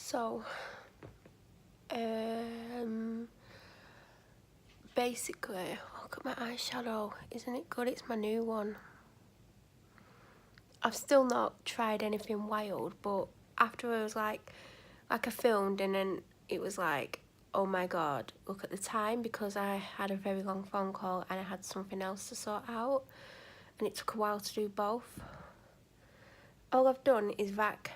So, basically, look at my eyeshadow. Isn't it good? It's my new one. I've still not tried anything wild, but after I was like I filmed and then it was like, oh my god, look at the time, because I had a very long phone call and I had something else to sort out and it took a while to do both. All I've done is vac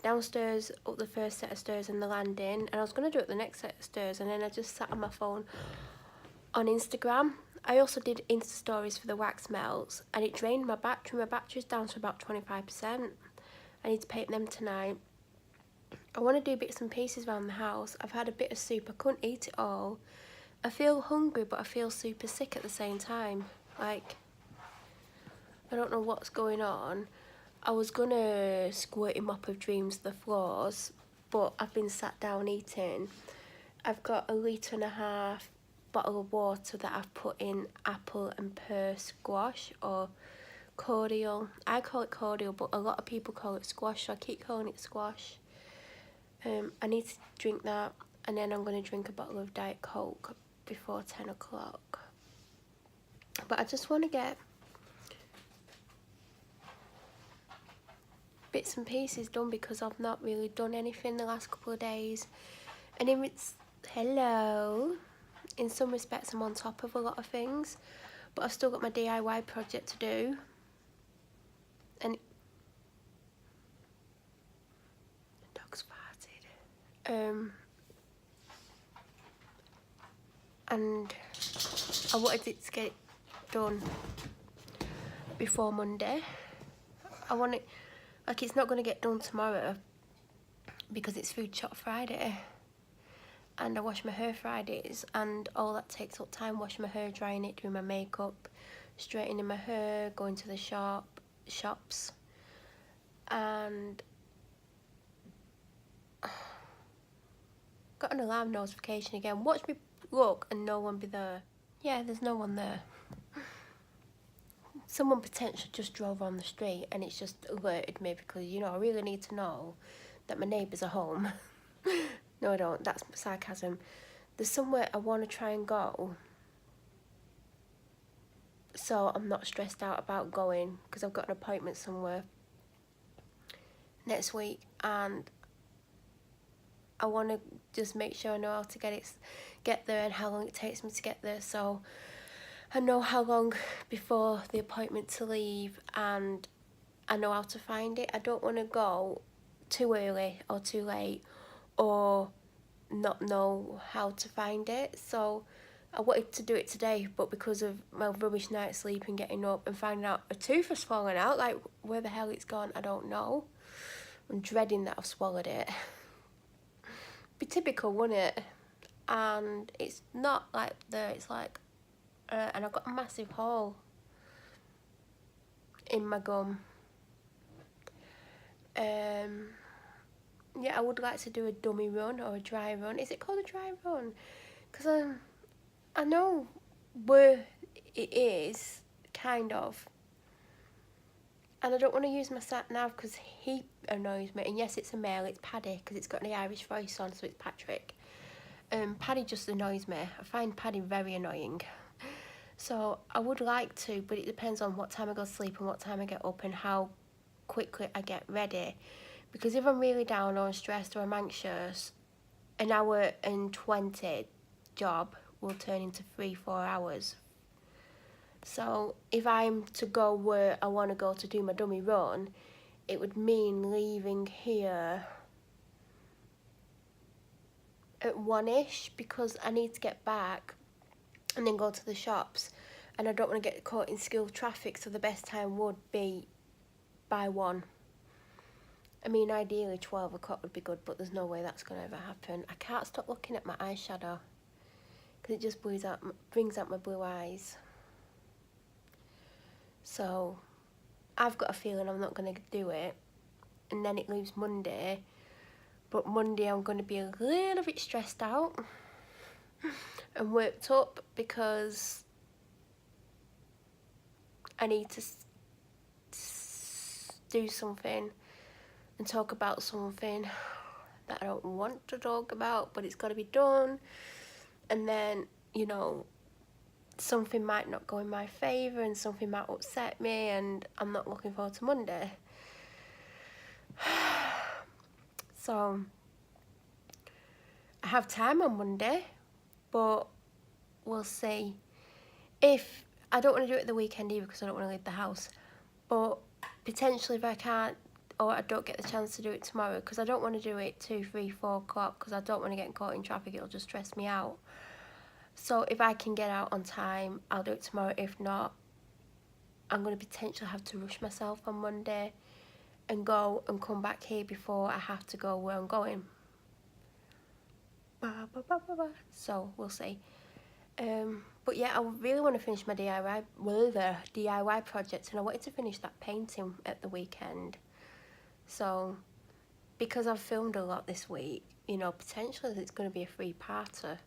downstairs, up the first set of stairs and the landing, and I was going to do it the next set of stairs, and then I just sat on my phone on Instagram. I also did Insta stories for the wax melts and it drained my battery. My battery's down to about 25%. I need to paint them tonight. I want to do bits and pieces around the house. I've had a bit of soup. I couldn't eat it all. I feel hungry, but I feel super sick at the same time. Like, I don't know what's going on. I was gonna squirt a mop of dreams the floors, but I've been sat down eating. I've got 1.5 litre bottle of water that I've put in apple and pear squash, or cordial. I call it cordial, but a lot of people call it squash, so I keep calling it squash. I need to drink that, and then I'm going to drink a bottle of Diet Coke before 10 o'clock. But I just want to get bits and pieces done because I've not really done anything the last couple of days. And in some respects I'm on top of a lot of things, but I've still got my DIY project to do. And the dog's farted. And I wanted it to get it done before Monday. I want it, like, it's not going to get done tomorrow because it's Food Shop Friday and I wash my hair Fridays, and all that takes up time: washing my hair, drying it, doing my makeup, straightening my hair, going to the shops, and got an alarm notification again. Watch me look and no one be there. Yeah, there's no one there. Someone potentially just drove on the street and it's just alerted me because, you know, I really need to know that my neighbours are home. No, I don't. That's sarcasm. There's somewhere I want to try and go, so I'm not stressed out about going, because I've got an appointment somewhere next week and I want to just make sure I know how to get there and how long it takes me to get there, so I know how long before the appointment to leave and I know how to find it. I don't want to go too early or too late or not know how to find it. So I wanted to do it today, but because of my rubbish night's sleep and getting up and finding out a tooth has fallen out, like, where the hell it's gone, I don't know. I'm dreading that I've swallowed it. Be typical, wouldn't it? And it's not like there, it's like, and I've got a massive hole in my gum. Yeah, I would like to do a dummy run or a dry run. Is it called a dry run? Because I know where it is, kind of. And I don't want to use my sat nav because he annoys me. And yes, it's a male, it's Paddy, because it's got an Irish voice on, so it's Patrick. Paddy just annoys me. I find Paddy very annoying. So I would like to, but it depends on what time I go to sleep and what time I get up and how quickly I get ready. Because if I'm really down or I'm stressed or I'm anxious, an hour and 20 job will turn into 3-4 hours. So if I'm to go where I want to go to do my dummy run, it would mean leaving here at 1ish, because I need to get back and then go to the shops, and I don't want to get caught in school traffic, so the best time would be by 1. I mean, ideally 12 o'clock would be good, but there's no way that's going to ever happen. I can't stop looking at my eyeshadow because it just brings out my blue eyes. So I've got a feeling I'm not going to do it, and then it leaves Monday. But Monday I'm going to be a little bit stressed out and worked up because I need to do something and talk about something that I don't want to talk about, but it's got to be done. And then, you know, something might not go in my favour and something might upset me, and I'm not looking forward to Monday. So I have time on Monday, but we'll see. If I don't want to do it the weekend either because I don't want to leave the house, but potentially if I can't, or I don't get the chance to do it tomorrow, because I don't want to do it 2, 3, 4 o'clock because I don't want to get caught in traffic. It'll just stress me out. So if I can get out on time, I'll do it tomorrow. If not, I'm going to potentially have to rush myself on Monday and go and come back here before I have to go where I'm going. So we'll see. But yeah, I really want to finish my DIY project, and I wanted to finish that painting at the weekend. So because I've filmed a lot this week, you know, potentially it's going to be a 3-parter.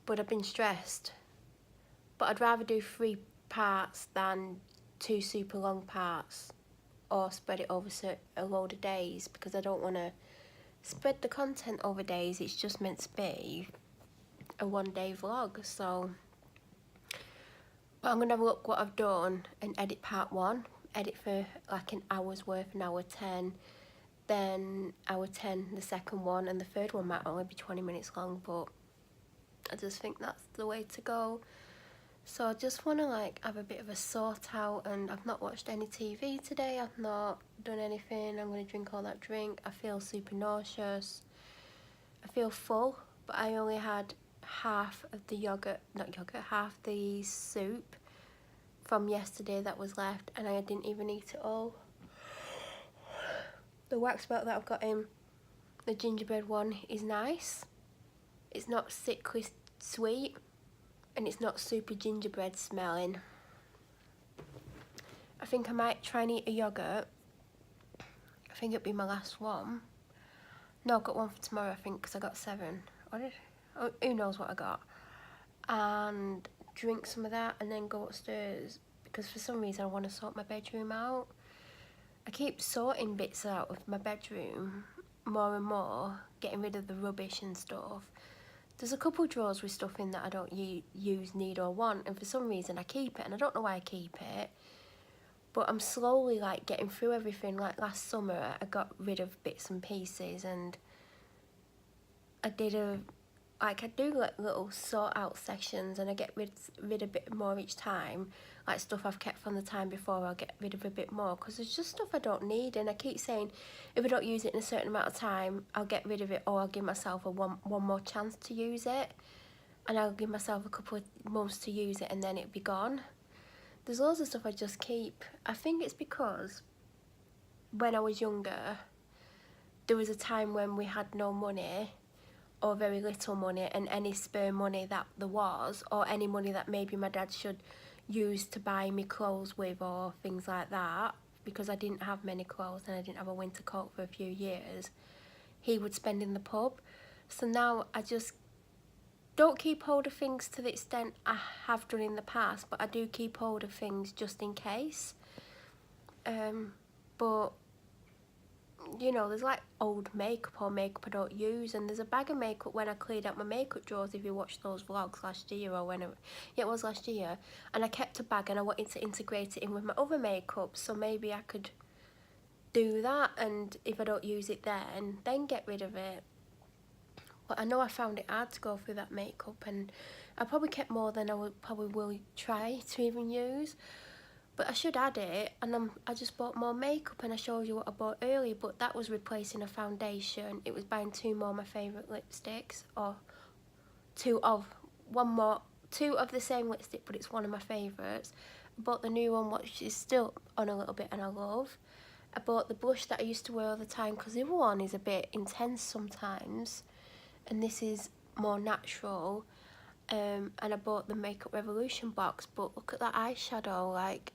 But I've been stressed. But I'd rather do 3 parts than 2 super long parts, or spread it over a load of days, because I don't want to spread the content over days. It's just meant to be a 1-day vlog. So but I'm going to have a look what I've done and edit part 1, edit for like an hour's worth, an hour 10, then hour 10 the second one, and the third one might only be 20 minutes long, but I just think that's the way to go. So I just want to like have a bit of a sort out, and I've not watched any TV today, I've not done anything. I'm going to drink all that drink. I feel super nauseous, I feel full, but I only had half of the half the soup from yesterday that was left, and I didn't even eat it all. The wax melt that I've got in, the gingerbread one, is nice. It's not sickly sweet, and it's not super gingerbread smelling. I think I might try and eat a yoghurt. I think it'll be my last one. No, I've got one for tomorrow, I think, because I got 7. Who knows what I got. And drink some of that and then go upstairs, because for some reason I want to sort my bedroom out. I keep sorting bits out of my bedroom more and more, getting rid of the rubbish and stuff. There's a couple of drawers with stuff in that I don't use, need or want, and for some reason I keep it, and I don't know why I keep it, but I'm slowly like getting through everything. Like last summer I got rid of bits and pieces, and I do like little sort out sessions, and I get rid a bit more each time. Like stuff I've kept from the time before, I'll get rid of a bit more, because there's just stuff I don't need, and I keep saying if I don't use it in a certain amount of time, I'll get rid of it, or I'll give myself one more chance to use it, and I'll give myself a couple of months to use it, and then it'll be gone. There's loads of stuff I just keep. I think it's because when I was younger, there was a time when we had no money, or very little money, and any spare money that there was, or any money that maybe my dad should use to buy me clothes with or things like that, because I didn't have many clothes and I didn't have a winter coat for a few years, he would spend in the pub. So now I just don't keep hold of things to the extent I have done in the past, but I do keep hold of things just in case. But you know, there's like old makeup or makeup I don't use, and there's a bag of makeup when I cleared out my makeup drawers, if you watched those vlogs last year, or when it was last year, and I kept a bag and I wanted to integrate it in with my other makeup, so maybe I could do that, and if I don't use it then get rid of it. But I know I found it hard to go through that makeup, and I probably kept more than I will try to even use. But I should add it, and I just bought more makeup, and I showed you what I bought earlier, but that was replacing a foundation. It was buying 2 more of my favourite lipsticks, or 2 of the same lipstick, but it's one of my favourites. I bought the new one, which is still on a little bit and I love. I bought the blush that I used to wear all the time, because the other one is a bit intense sometimes, and this is more natural. And I bought the Makeup Revolution box, but look at that eyeshadow, like,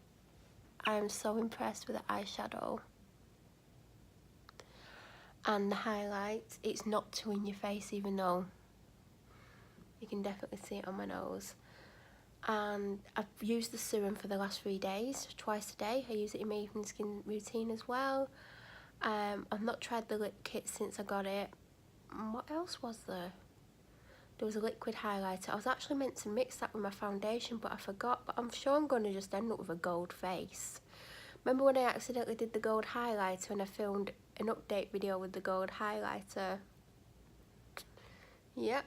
I am so impressed with the eyeshadow. And the highlight, it's not too in your face, even though you can definitely see it on my nose. And I've used the serum for the last 3 days, twice a day. I use it in my evening skin routine as well. I've not tried the lip kit since I got it. what else was there? There was a liquid highlighter. I was actually meant to mix that with my foundation, but I forgot. But I'm sure I'm going to just end up with a gold face. Remember when I accidentally did the gold highlighter and I filmed an update video with the gold highlighter? Yep.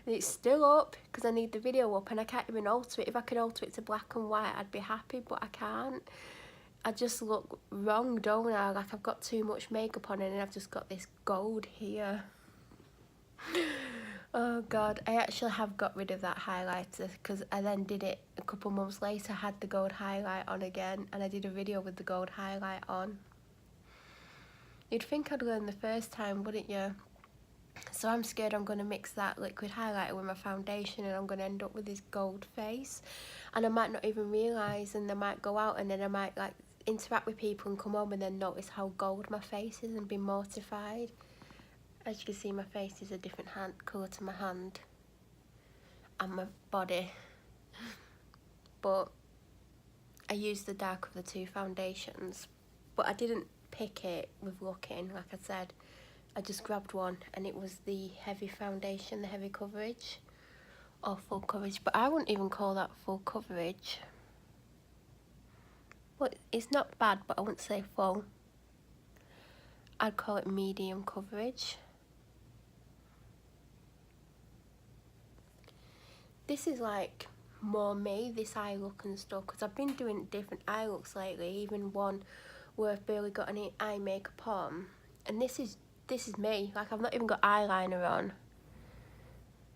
It's still up because I need the video up and I can't even alter it. If I could alter it to black and white, I'd be happy, but I can't. I just look wrong, don't I? Like I've got too much makeup on and I've just got this gold here. Oh god, I actually have got rid of that highlighter because I then did it a couple months later, had the gold highlight on again, and I did a video with the gold highlight on. You'd think I'd learn the first time, wouldn't you? So I'm scared I'm going to mix that liquid highlighter with my foundation and I'm going to end up with this gold face. And I might not even realise, and I might go out and then I might like interact with people and come home and then notice how gold my face is and be mortified. As you can see, my face is a different colour to my hand and my body. But I used the dark of the two foundations. But I didn't pick it with looking, like I said. I just grabbed one and it was the heavy foundation, the heavy coverage. Or full coverage, but I wouldn't even call that full coverage. Well, it's not bad, but I wouldn't say full. I'd call it medium coverage. This is like more me, this eye look and stuff, because I've been doing different eye looks lately, even one where I've barely got any eye makeup on. And this is me, like I've not even got eyeliner on.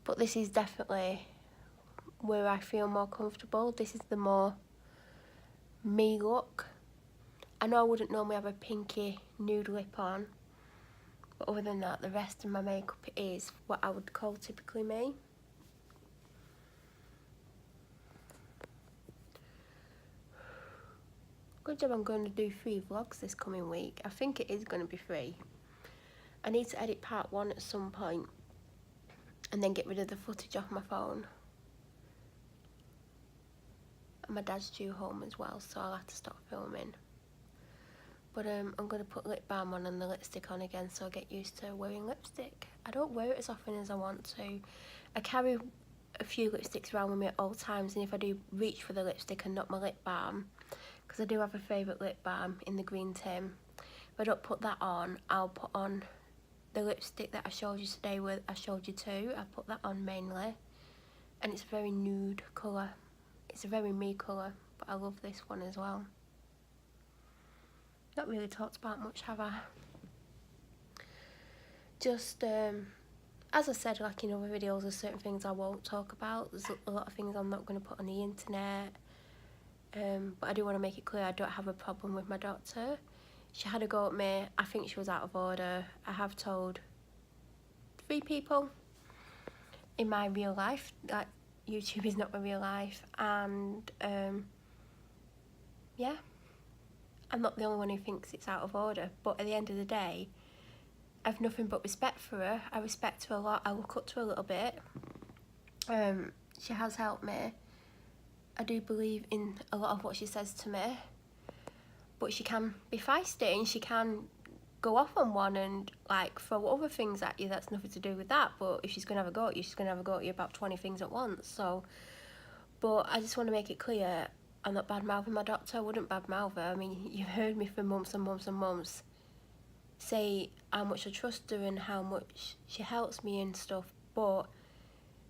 But this is definitely where I feel more comfortable. This is the more me look. I know I wouldn't normally have a pinky nude lip on, but other than that, the rest of my makeup is what I would call typically me. Good job I'm going to do 3 vlogs this coming week. I think it is going to be 3. I need to edit part 1 at some point and then get rid of the footage off my phone. And my dad's due home as well, so I'll have to stop filming. But I'm going to put lip balm on and the lipstick on again so I get used to wearing lipstick. I don't wear it as often as I want to. I carry a few lipsticks around with me at all times, and if I do reach for the lipstick and not my lip balm, because I do have a favourite lip balm in the green tin, if I don't put that on, I'll put on the lipstick that I showed you today, where I showed you two. I put that on mainly, and it's a very nude colour. It's a very me colour, but I love this one as well. Not really talked about much, have I? Just, as I said, like in other videos, there's certain things I won't talk about. There's a lot of things I'm not going to put on the internet. But I do want to make it clear I don't have a problem with my doctor. She had a go at me. I think she was out of order. I have told 3 people in my real life that YouTube is not my real life. And, yeah. I'm not the only one who thinks it's out of order. But at the end of the day, I have nothing but respect for her. I respect her a lot. I look up to her a little bit. She has helped me. I do believe in a lot of what she says to me, but she can be feisty and she can go off on one and like throw other things at you that's nothing to do with that. But if she's going to have a go at you, she's going to have a go at you about 20 things at once. So, but I just want to make it clear, I'm not bad-mouthing my doctor. I wouldn't bad-mouth her. I mean, you've heard me for months and months and months say how much I trust her and how much she helps me and stuff, but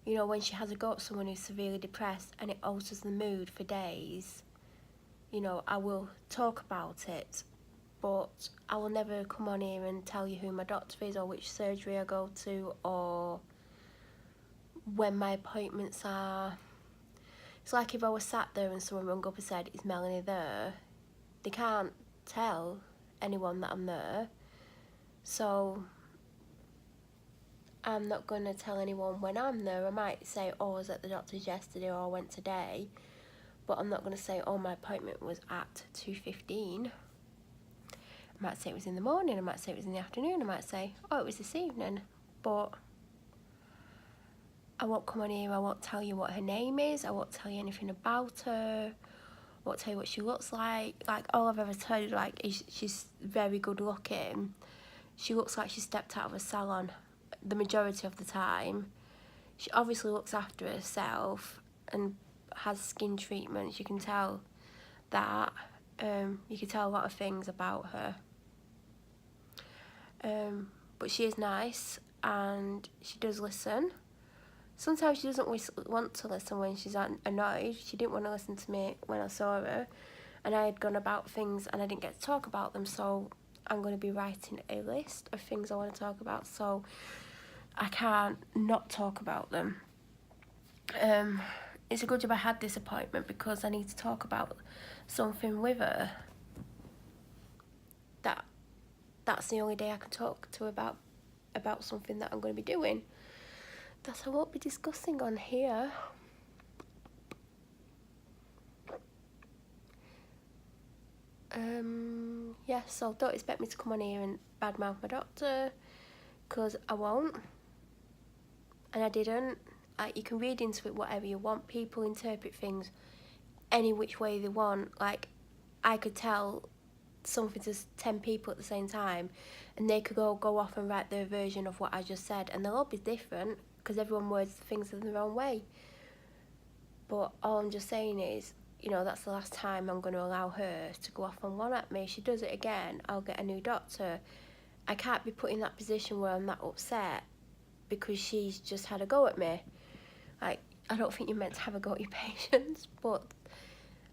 you know, when she has a go at someone who's severely depressed and it alters the mood for days, you know, I will talk about it, but I will never come on here and tell you who my doctor is or which surgery I go to or when my appointments are. It's like if I was sat there and someone rung up and said, "Is Melanie there?" They can't tell anyone that I'm there, so I'm not going to tell anyone when I'm there. I might say, oh, I was at the doctor's yesterday or I went today, but I'm not going to say, oh, my appointment was at 2:15. I might say it was in the morning, I might say it was in the afternoon, I might say, oh, it was this evening, but I won't come on here, I won't tell you what her name is, I won't tell you anything about her, I won't tell you what she looks like all I've ever told you, like, is she's very good looking. she looks like she stepped out of a salon the majority of the time. She obviously looks after herself and has skin treatments. You can tell that. You can tell a lot of things about her. But she is nice and she does listen. Sometimes she doesn't want to listen when she's annoyed. She didn't want to listen to me when I saw her, and I had gone about things and I didn't get to talk about them, so I'm going to be writing a list of things I want to talk about, so I can't not talk about them. It's a good job I had this appointment because I need to talk about something with her. That's the only day I can talk to her about something that I'm going to be doing that I won't be discussing on here. Yeah, so don't expect me to come on here and badmouth my doctor, because I won't, and I didn't. Like, you can read into it whatever you want. People interpret things any which way they want. Like, I could tell something to 10 people at the same time, and they could go off and write their version of what I just said, and they'll all be different because everyone words things in their own way. But all I'm just saying is, you know, that's the last time I'm going to allow her to go off on one at me. If she does it again, I'll get a new doctor. I can't be put in that position where I'm that upset because she's just had a go at me. Like, I don't think you're meant to have a go at your patients, but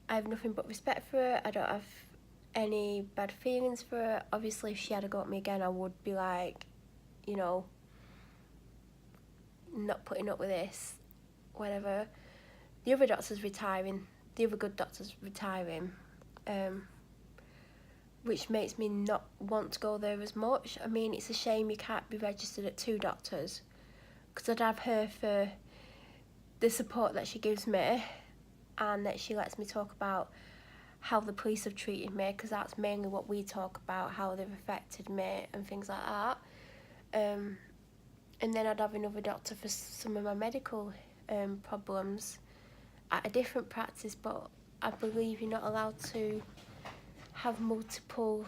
I have nothing but respect for her. I don't have any bad feelings for her. Obviously, if she had a go at me again, I would be like, you know, not putting up with this, whatever. The other doctor's retiring. The other good doctor's retiring, which makes me not want to go there as much. I mean, it's a shame you can't be registered at 2 doctors, because I'd have her for the support that she gives me, and that she lets me talk about how the police have treated me, because that's mainly what we talk about, how they've affected me and things like that. And then I'd have another doctor for some of my medical problems at a different practice, but I believe you're not allowed to have multiple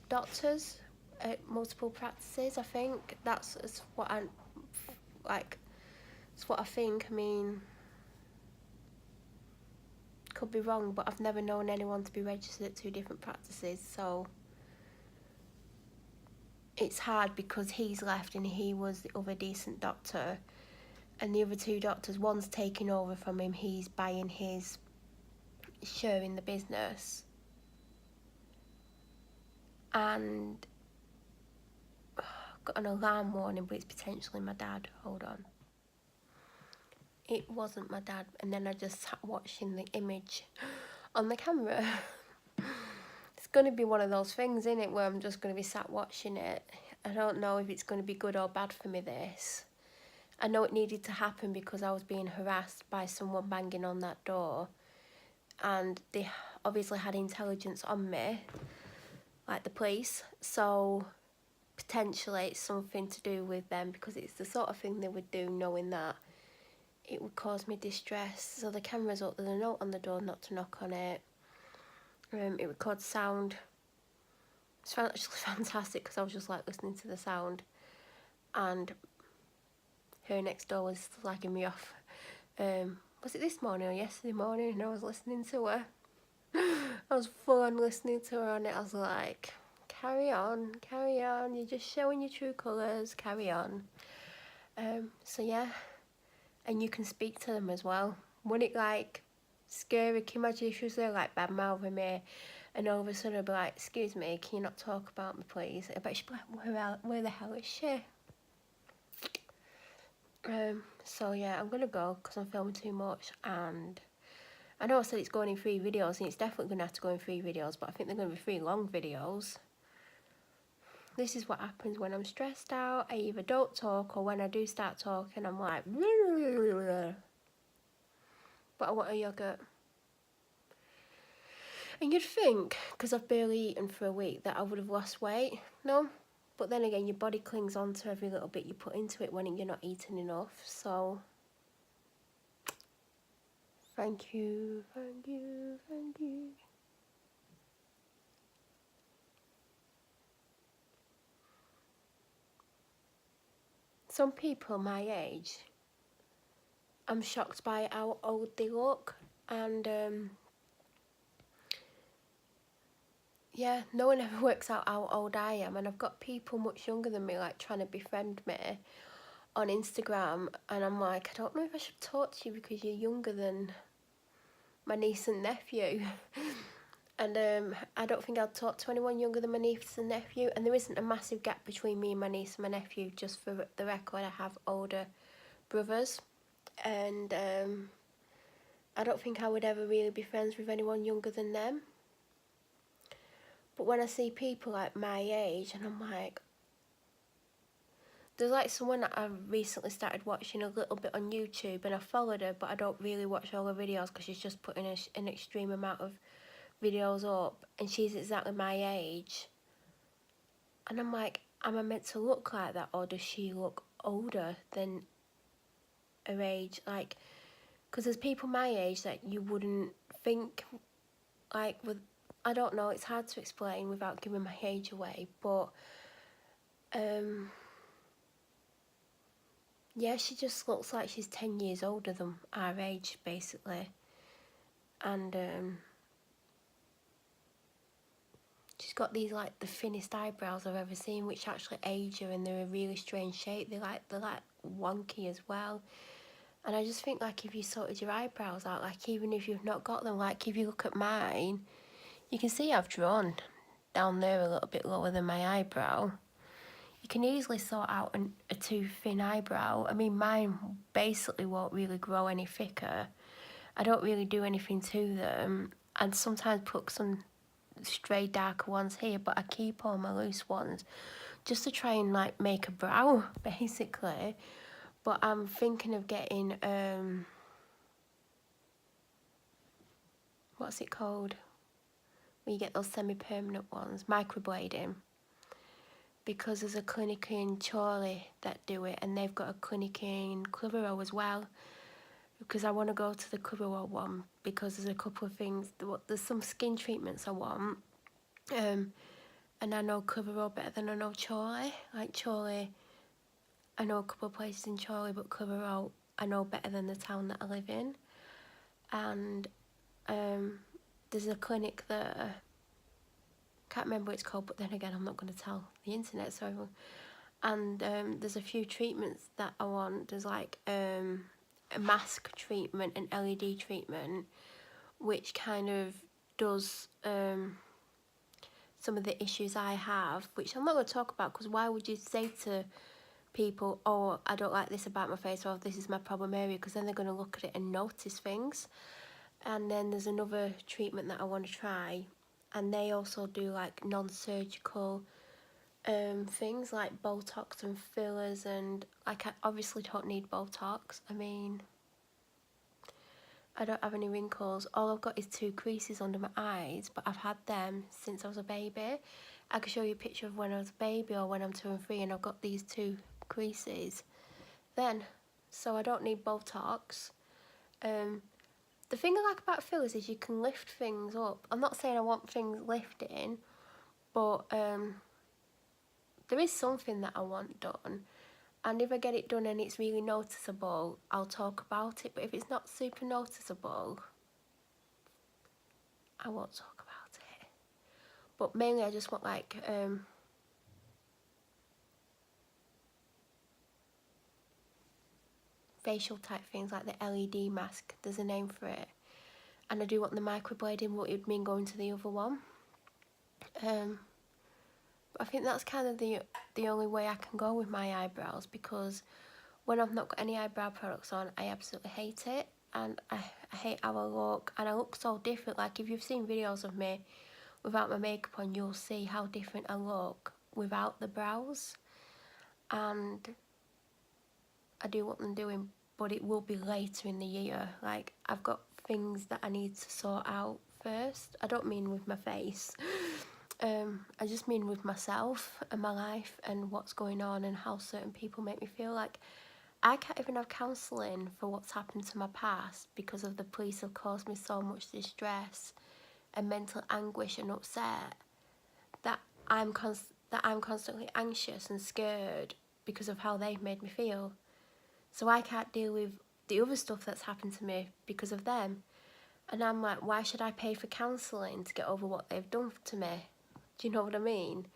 doctors at multiple practices. I think that's what I like. It's what I think. I mean, could be wrong, but I've never known anyone to be registered at 2 different practices, so it's hard because he's left and he was the other decent doctor, and the other 2 doctors, one's taking over from him, he's buying his share in the business, and I've got an alarm warning, but it's potentially my dad. Hold on. It wasn't my dad, and then I just sat watching the image on the camera. It's going to be one of those things, isn't it, where I'm just going to be sat watching it. I don't know if it's going to be good or bad for me, this. I know it needed to happen because I was being harassed by someone banging on that door, and they obviously had intelligence on me, like the police, so potentially it's something to do with them, because it's the sort of thing they would do, knowing that it would cause me distress. So the camera's up, there's a note on the door not to knock on it. It records sound. It's actually fantastic because I was just like listening to the sound, and her next door was slagging me off. Was it this morning or yesterday morning? And I was listening to her. I was full on listening to her on it. I was like, carry on, you're just showing your true colours, carry on. So yeah, and you can speak to them as well. Wouldn't it like scary? Can you imagine if she was there like bad mouthing me, and all of a sudden I'd be like, excuse me, can you not talk about me please? I bet she'd be like, where the hell is she? So yeah, I'm gonna go because I'm filming too much, and I know I said it's going in 3 videos, and it's definitely gonna have to go in 3 videos, but I think they're gonna be 3 long videos. This is what happens when I'm stressed out. I either don't talk, or when I do start talking, I'm like, but I want a yogurt. And you'd think, because I've barely eaten for a week, that I would have lost weight. No, but then again, your body clings on to every little bit you put into it when you're not eating enough. So thank you. some people my age, I'm shocked by how old they look, and yeah, no one ever works out how old I am, and I've got people much younger than me like trying to befriend me on Instagram, and I'm like, I don't know if I should talk to you because you're younger than my niece and nephew. And I don't think I'll talk to anyone younger than my niece and nephew, and there isn't a massive gap between me and my niece and my nephew. Just for the record, I have older brothers, and I don't think I would ever really be friends with anyone younger than them. But when I see people like my age, and I'm like, there's like someone that I recently started watching a little bit on YouTube, and I followed her, but I don't really watch all her videos because she's just putting an extreme amount of videos up, and she's exactly my age. And I'm like, am I meant to look like that, or does she look older than her age? Like, because there's people my age that you wouldn't think, like, with, I don't know, it's hard to explain without giving my age away, but yeah, she just looks like she's 10 years older than our age, basically. And she's got these, like, the thinnest eyebrows I've ever seen, which actually age her, and they're a really strange shape. They're like wonky as well. And I just think, like, if you sorted your eyebrows out, like, even if you've not got them, like, if you look at mine, you can see I've drawn down there a little bit lower than my eyebrow. You can easily sort out a too thin eyebrow. I mean, mine basically won't really grow any thicker. I don't really do anything to them. And sometimes put some stray darker ones here, but I keep all my loose ones just to try and, like, make a brow, basically. But I'm thinking of getting, what's it called? When you get those semi-permanent ones, microblading. Because there's a clinic in Chorley that do it, and they've got a clinic in Clitheroe as well. Because I want to go to the Clitheroe one, because there's a couple of things, there's some skin treatments I want. And I know Clitheroe better than I know Chorley. Like, Chorley, I know a couple of places in Chorley, but Clitheroe I know better than the town that I live in. And there's a clinic there, can't remember what it's called, but then again, I'm not going to tell the internet, so and there's a few treatments that I want. There's like a mask treatment and LED treatment, which kind of does some of the issues I have, which I'm not going to talk about, because why would you say to people, oh, I don't like this about my face, or this is my problem area, because then they're going to look at it and notice things. And then there's another treatment that I want to try, and they also do like non-surgical things like Botox and fillers, and like, I obviously don't need Botox. I mean, I don't have any wrinkles. All I've got is 2 creases under my eyes, but I've had them since I was a baby. I could show you a picture of when I was a baby or when I'm 2 and 3, and I've got these 2 creases then, so I don't need Botox. The thing I like about fillers is you can lift things up. I'm not saying I want things lifting, but there is something that I want done, and if I get it done and it's really noticeable, I'll talk about it. But if it's not super noticeable, I won't talk about it. But mainly I just want, like, facial type things, like the LED mask, there's a name for it. And I do want the microblading, what it would mean going to the other one. I think that's kind of the only way I can go with my eyebrows, because when I've not got any eyebrow products on, I absolutely hate it, and I hate how I look, and I look so different. Like, if you've seen videos of me without my makeup on, you'll see how different I look without the brows, and I do want them doing, but it will be later in the year. Like, I've got things that I need to sort out first. I don't mean with my face. I just mean with myself and my life and what's going on and how certain people make me feel. Like, I can't even have counselling for what's happened to my past, because of the police have caused me so much distress and mental anguish and upset that I'm constantly anxious and scared because of how they've made me feel. So I can't deal with the other stuff that's happened to me because of them. And I'm like, why should I pay for counselling to get over what they've done to me? Do you know what I mean?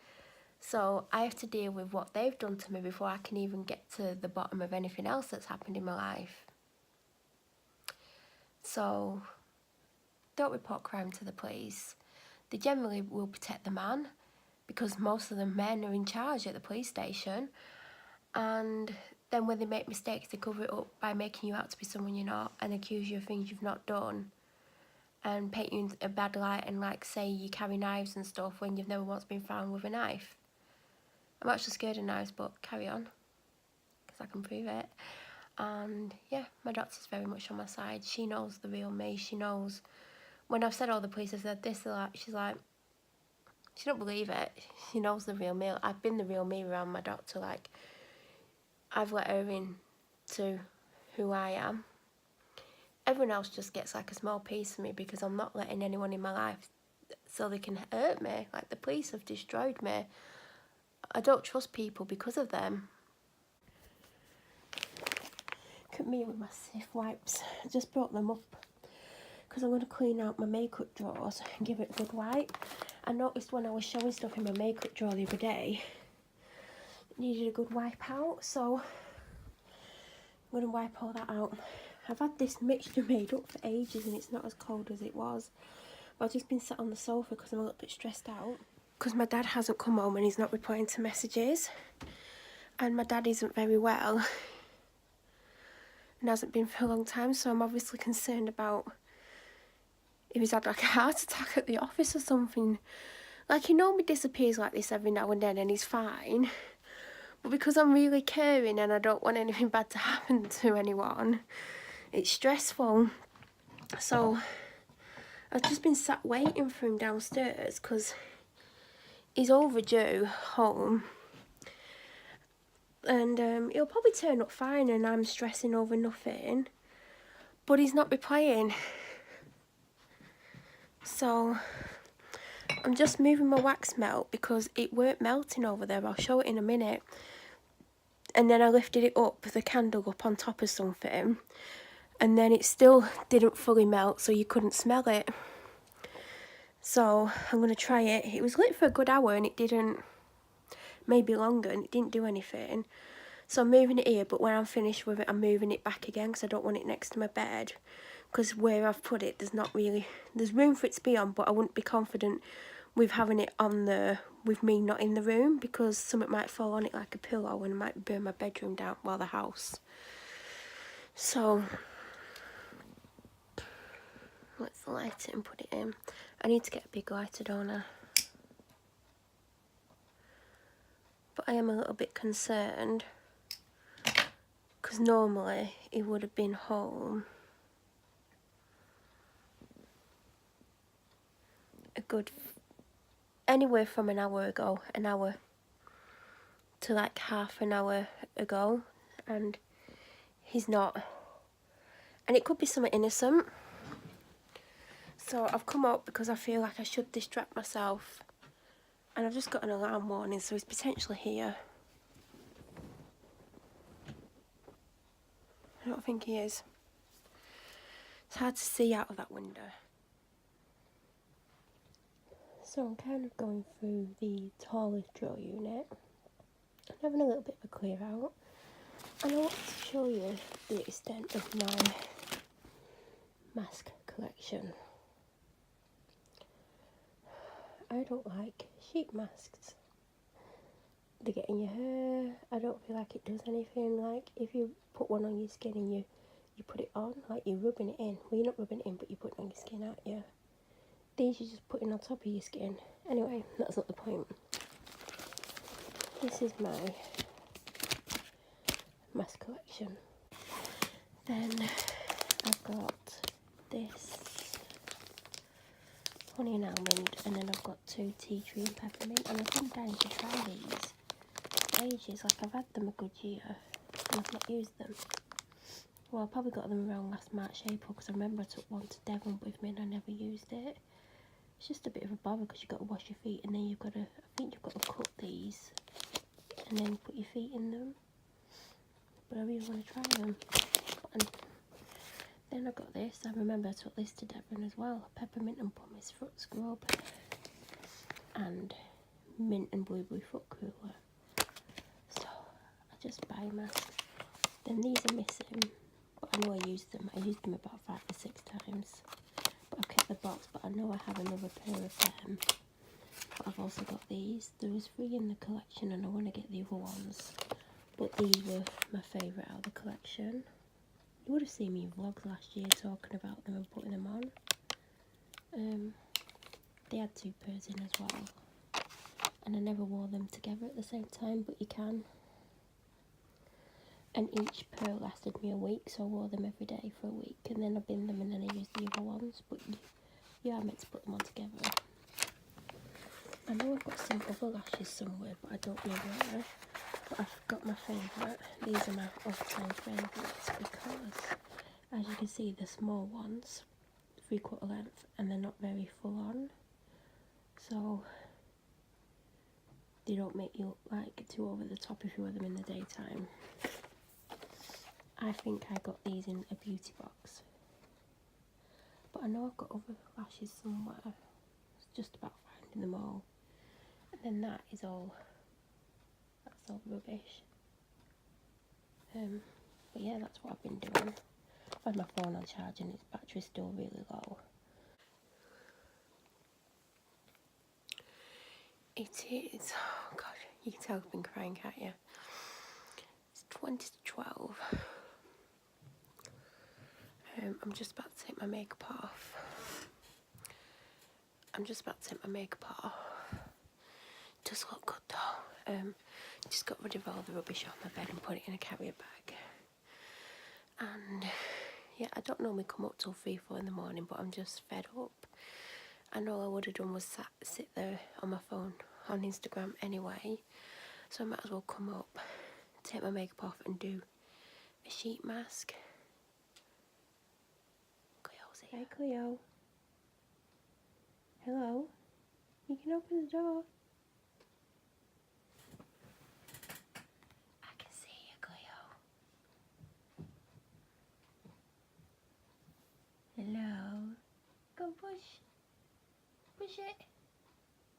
So I have to deal with what they've done to me before I can even get to the bottom of anything else that's happened in my life. So don't report crime to the police. They generally will protect the man because most of the men are in charge at the police station. And then when they make mistakes, they cover it up by making you out to be someone you're not and accuse you of things you've not done and paint you in a bad light and like say you carry knives and stuff when you've never once been found with a knife. I'm actually scared of knives, but carry on because I can prove it. And yeah, my doctor's very much on my side. She knows the real me. She knows when I've said all the police have said this, she's like, she don't believe it. She knows the real me. I've been the real me around my doctor. Like, I've let her in to who I am. Everyone else just gets like a small piece of me because I'm not letting anyone in my life so they can hurt me. Like, the police have destroyed me. I don't trust people because of them. Look at me with my stiff wipes. I just brought them up because I'm going to clean out my makeup drawers and give it a good wipe. I noticed when I was showing stuff in my makeup drawer the other day, it needed a good wipe out, so I'm going to wipe all that out. I've had this mixture made up for ages and it's not as cold as it was. But I've just been sat on the sofa because I'm a little bit stressed out. Because my dad hasn't come home and he's not replying to messages. And my dad isn't very well. And hasn't been for a long time, so I'm obviously concerned about if he's had like a heart attack at the office or something. Like, he normally disappears like this every now and then and he's fine. But because I'm really caring and I don't want anything bad to happen to anyone, it's stressful. So I've just been sat waiting for him downstairs because he's overdue home. And he'll probably turn up fine and I'm stressing over nothing. But he's not replying. So I'm just moving my wax melt because it weren't melting over there. I'll show it in a minute. And then I lifted it up, the candle up on top of something. And then it still didn't fully melt, so you couldn't smell it. So I'm going to try it. It was lit for a good hour and it didn't, maybe longer, and it didn't do anything. So I'm moving it here, but when I'm finished with it, I'm moving it back again because I don't want it next to my bed. Because where I've put it, there's not really, there's room for it to be on, but I wouldn't be confident with having it on there with me not in the room because something might fall on it like a pillow and it might burn my bedroom down while the house. So let's light it and put it in. I need to get a big lighter, don't I? But I am a little bit concerned because normally he would have been home a good anywhere from an hour ago, an hour to like half an hour ago, and he's not. And it could be something innocent. So I've come up because I feel like I should distract myself. And I've just got an alarm warning, so he's potentially here. I don't think he is. It's hard to see out of that window. So I'm kind of going through the tallest drawer unit. I'm having a little bit of a clear out. And I want to show you the extent of my mask collection. I don't like sheet masks. They get in your hair. I don't feel like it does anything. Like, if you put one on your skin and you put it on, like you're rubbing it in. Well, you're not rubbing it in, but you're putting it on your skin, aren't you? These you're just putting on top of your skin. Anyway, that's not the point. This is my mask collection. Then I've got this honey and almond, and then I've got 2 tea tree and peppermint, and I've been dying to try these for ages. Like, I've had them a good year and I've not used them. Well, I probably got them around last March, April, because I remember I took one to Devon with me and I never used it. It's just a bit of a bother because you've got to wash your feet and then you've got to, I think you've got to cut these and then put your feet in them. really want to try them. And then I got this. I remember I took this to Devon as well. Peppermint and pumice foot scrub. And mint and blueberry foot cooler. So I just buy masks. Then these are missing, but I know I used them. I used them about 5 or 6 times. But I've kept the box, but I know I have another pair of them. But I've also got these. There was 3 in the collection and I want to get the other ones. But these were my favourite out of the collection. You would have seen me in vlogs last year talking about them and putting them on. They had 2 pairs in as well. And I never wore them together at the same time, but you can. And each pair lasted me a week, so I wore them every day for a week. And then I binned them and then I used the other ones. But yeah, I meant to put them on together. I know I've got some other lashes somewhere, but I don't know where. But I've got my favourite. These are my all-time favourites because, as you can see, they're small ones, 3/4 length, and they're not very full on. So they don't make you look like too over the top if you wear them in the daytime. I think I got these in a beauty box. But I know I've got other lashes somewhere. It's just about finding them all. And then that's all rubbish. But yeah, that's what I've been doing. I've had my phone on charge and its battery's still really low. It is, oh god, you can tell I've been crying, can't you? It's 20 to 12. I'm just about to take my makeup off. Does look good though. Just got rid of all the rubbish off my bed and put it in a carrier bag. And yeah, I don't normally come up till 3, 4 in the morning, but I'm just fed up. And all I would have done was sit there on my phone on Instagram anyway. So I might as well come up, take my makeup off and do a sheet mask. Cleo's here. Hi Cleo. Hello. You can open the door. I can see you, Cleo. Hello. Go push. Push it.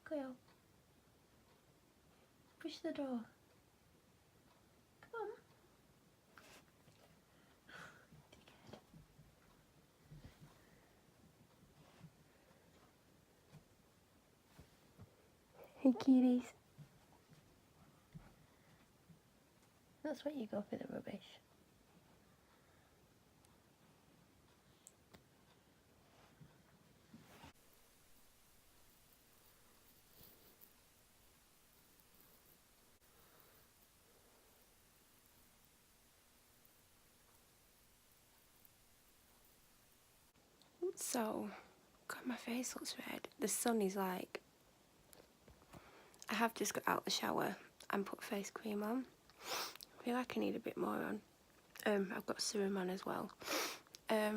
Cleo. Push the door. Come on. Hey kitties. That's what you go for the rubbish. So, God, my face looks red. The sun is like, I have just got out the shower and put face cream on. I feel like I need a bit more on. I've got serum on as well. I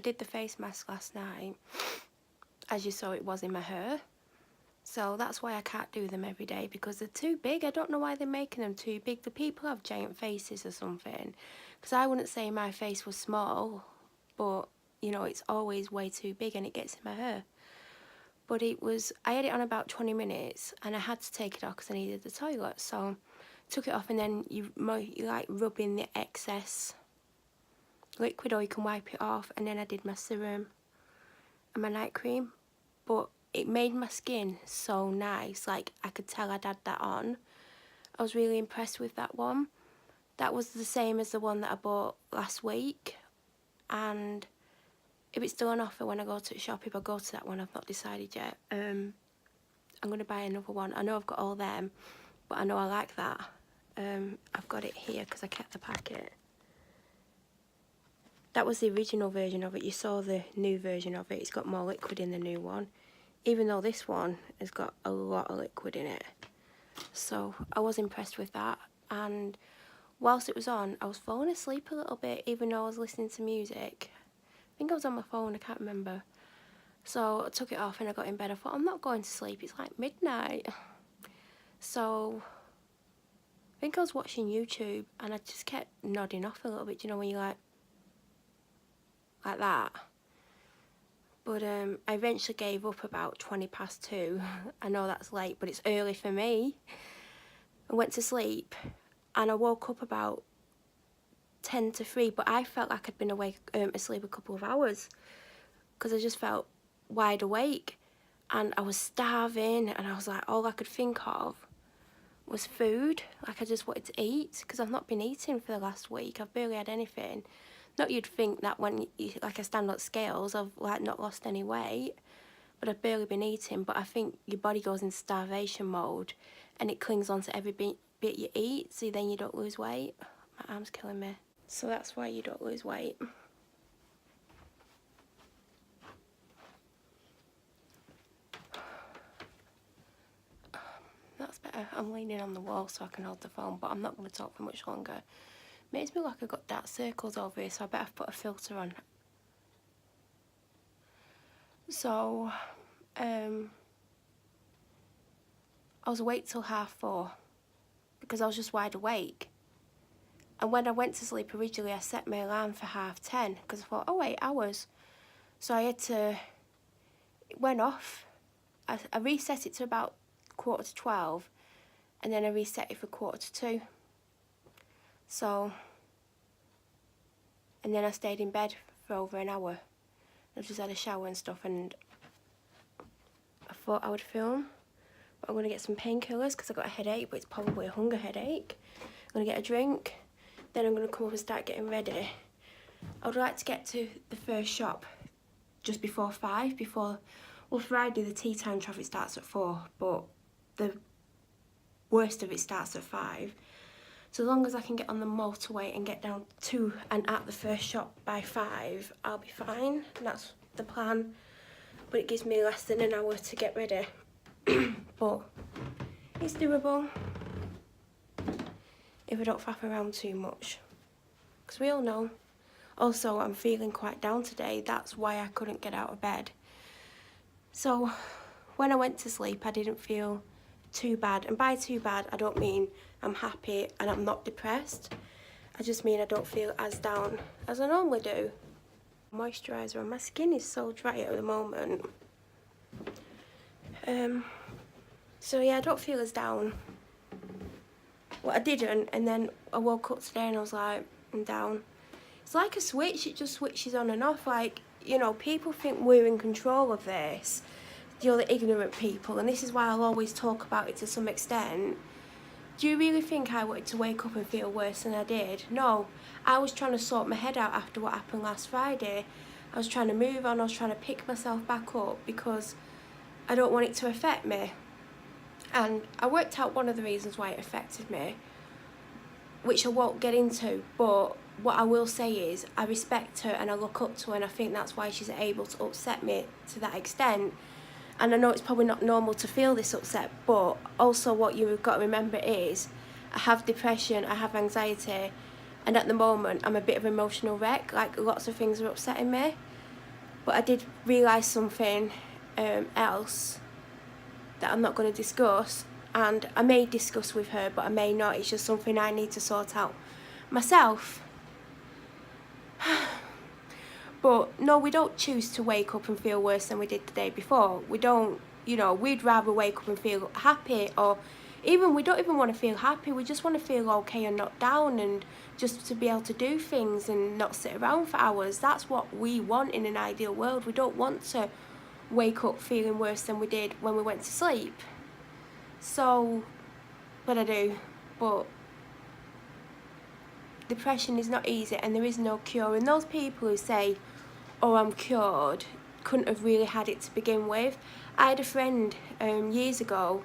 did the face mask last night. As you saw, it was in my hair. So that's why I can't do them every day, because they're too big. I don't know why they're making them too big. The people have giant faces or something. Because I wouldn't say my face was small, but you know, it's always way too big and it gets in my hair. But I had it on about 20 minutes and I had to take it off because I needed the toilet. So took it off, and then you like rub in the excess liquid, or you can wipe it off. And then I did my serum and my night cream. But it made my skin so nice. Like, I could tell I'd had that on. I was really impressed with that one. That was the same as the one that I bought last week. And if it's still on offer when I go to the shop, if I go to that one, I've not decided yet. I'm going to buy another one. I know I've got all them, but I know I like that. I've got it here because I kept the packet. That was the original version of it. You saw the new version of it. It's got more liquid in the new one, even though this one has got a lot of liquid in it. So I was impressed with that. And whilst it was on, I was falling asleep a little bit, even though I was listening to music. I think I was on my phone, I can't remember. So I took it off and I got in bed. I thought, I'm not going to sleep, it's like midnight. So think I was watching YouTube and I just kept nodding off a little bit, you know, when you're like that. But I eventually gave up about 2:20. I know that's late, but it's early for me. I went to sleep and I woke up about 2:50, but I felt like I'd been awake, asleep a couple of hours, because I just felt wide awake and I was starving, and I was like, all I could think of was food. Like, I just wanted to eat, because I've not been eating for the last week. I've barely had anything. Not you'd think that when you, like, I stand on scales, I've like not lost any weight, but I've barely been eating. But I think your body goes into starvation mode and it clings on to every bit you eat, so then you don't lose weight. My arm's killing me. So that's why you don't lose weight. That's better. I'm leaning on the wall so I can hold the phone, but I'm not going to talk for much longer. Makes me look like I've got dark circles over here, so I better put a filter on. So, I was awake till 4:30 because I was just wide awake. And when I went to sleep originally, I set my alarm for 10:30 because I thought, oh, 8 hours. So I had to, it went off. I reset it to about 11:45, and then I reset it for 1:45. So, and then I stayed in bed for over an hour. I just had a shower and stuff, and I thought I would film. But I'm going to get some painkillers because I got a headache, but it's probably a hunger headache. I'm going to get a drink, then I'm going to come up and start getting ready. I would like to get to the first shop just before 5, well, Friday the tea time traffic starts at 4, but the worst of it starts at 5. So as long as I can get on the motorway and get down to and at the first shop by 5, I'll be fine. That's the plan. But it gives me less than an hour to get ready. But it's doable if I don't faff around too much. Because we all know. Also, I'm feeling quite down today. That's why I couldn't get out of bed. So when I went to sleep, I didn't feel too bad. And by too bad, I don't mean I'm happy and I'm not depressed. I just mean I don't feel as down as I normally do. Moisturiser on. My skin is so dry at the moment. So yeah, I don't feel as down. Well, I didn't, and then I woke up today and I was like, I'm down. It's like a switch, it just switches on and off. Like, you know, people think we're in control of this. You're the ignorant people, and this is why I'll always talk about it to some extent. Do you really think I wanted to wake up and feel worse than I did? No, I was trying to sort my head out after what happened last Friday. I was trying to move on, I was trying to pick myself back up because I don't want it to affect me. And I worked out one of the reasons why it affected me, which I won't get into, but what I will say is I respect her and I look up to her, and I think that's why she's able to upset me to that extent. And I know it's probably not normal to feel this upset, but also what you've got to remember is I have depression, I have anxiety, and at the moment I'm a bit of an emotional wreck. Like, lots of things are upsetting me. But I did realise something else that I'm not going to discuss, and I may discuss with her, but I may not. It's just something I need to sort out myself. But no, we don't choose to wake up and feel worse than we did the day before. We don't, you know, we'd rather wake up and feel happy, or even we don't even want to feel happy. We just want to feel okay and not down, and just to be able to do things and not sit around for hours. That's what we want in an ideal world. We don't want to wake up feeling worse than we did when we went to sleep. So, but I do. But depression is not easy, and there is no cure. And those people who say, oh, I'm cured, couldn't have really had it to begin with. I had a friend years ago.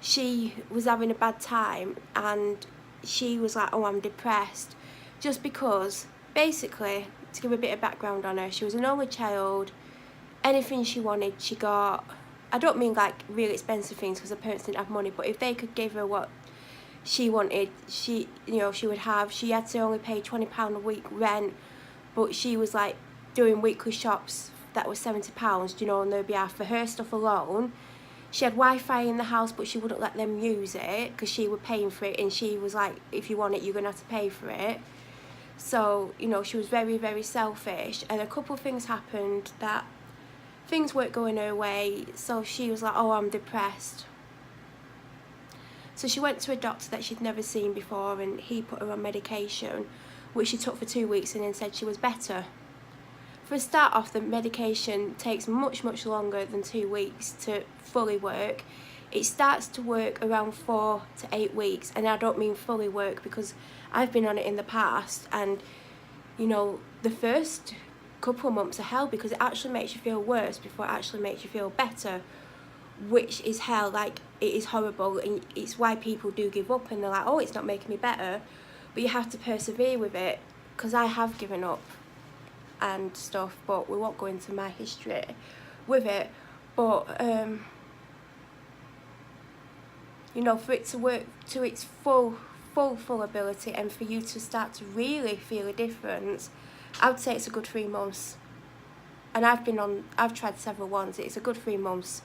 She was having a bad time, and she was like, oh, I'm depressed, just because, basically, to give a bit of background on her, she was an only child. Anything she wanted, she got. I don't mean like really expensive things, because her parents didn't have money, but if they could give her what she wanted, she would have. She had to only pay £20 a week rent, but she was like doing weekly shops that was £70, on their behalf. For her stuff alone, she had Wi-Fi in the house, but she wouldn't let them use it because she was paying for it, and she was like, if you want it, you're gonna have to pay for it. So, you know, she was very, very selfish, and a couple of things happened that things weren't going her way, so she was like, oh, I'm depressed. So she went to a doctor that she'd never seen before, and he put her on medication, which she took for 2 weeks, and then said she was better. For a start off, the medication takes much, much longer than 2 weeks to fully work. It starts to work around 4 to 8 weeks, and I don't mean fully work because I've been on it in the past, and you know, the first couple of months are hell because it actually makes you feel worse before it actually makes you feel better, which is hell. Like, it is horrible, and it's why people do give up, and they're like, oh, it's not making me better. But you have to persevere with it, because I have given up and stuff, but we won't go into my history with it. But you know, for it to work to its full ability, and for you to start to really feel a difference, I would say it's a good 3 months. And I've tried several ones. It's a good 3 months.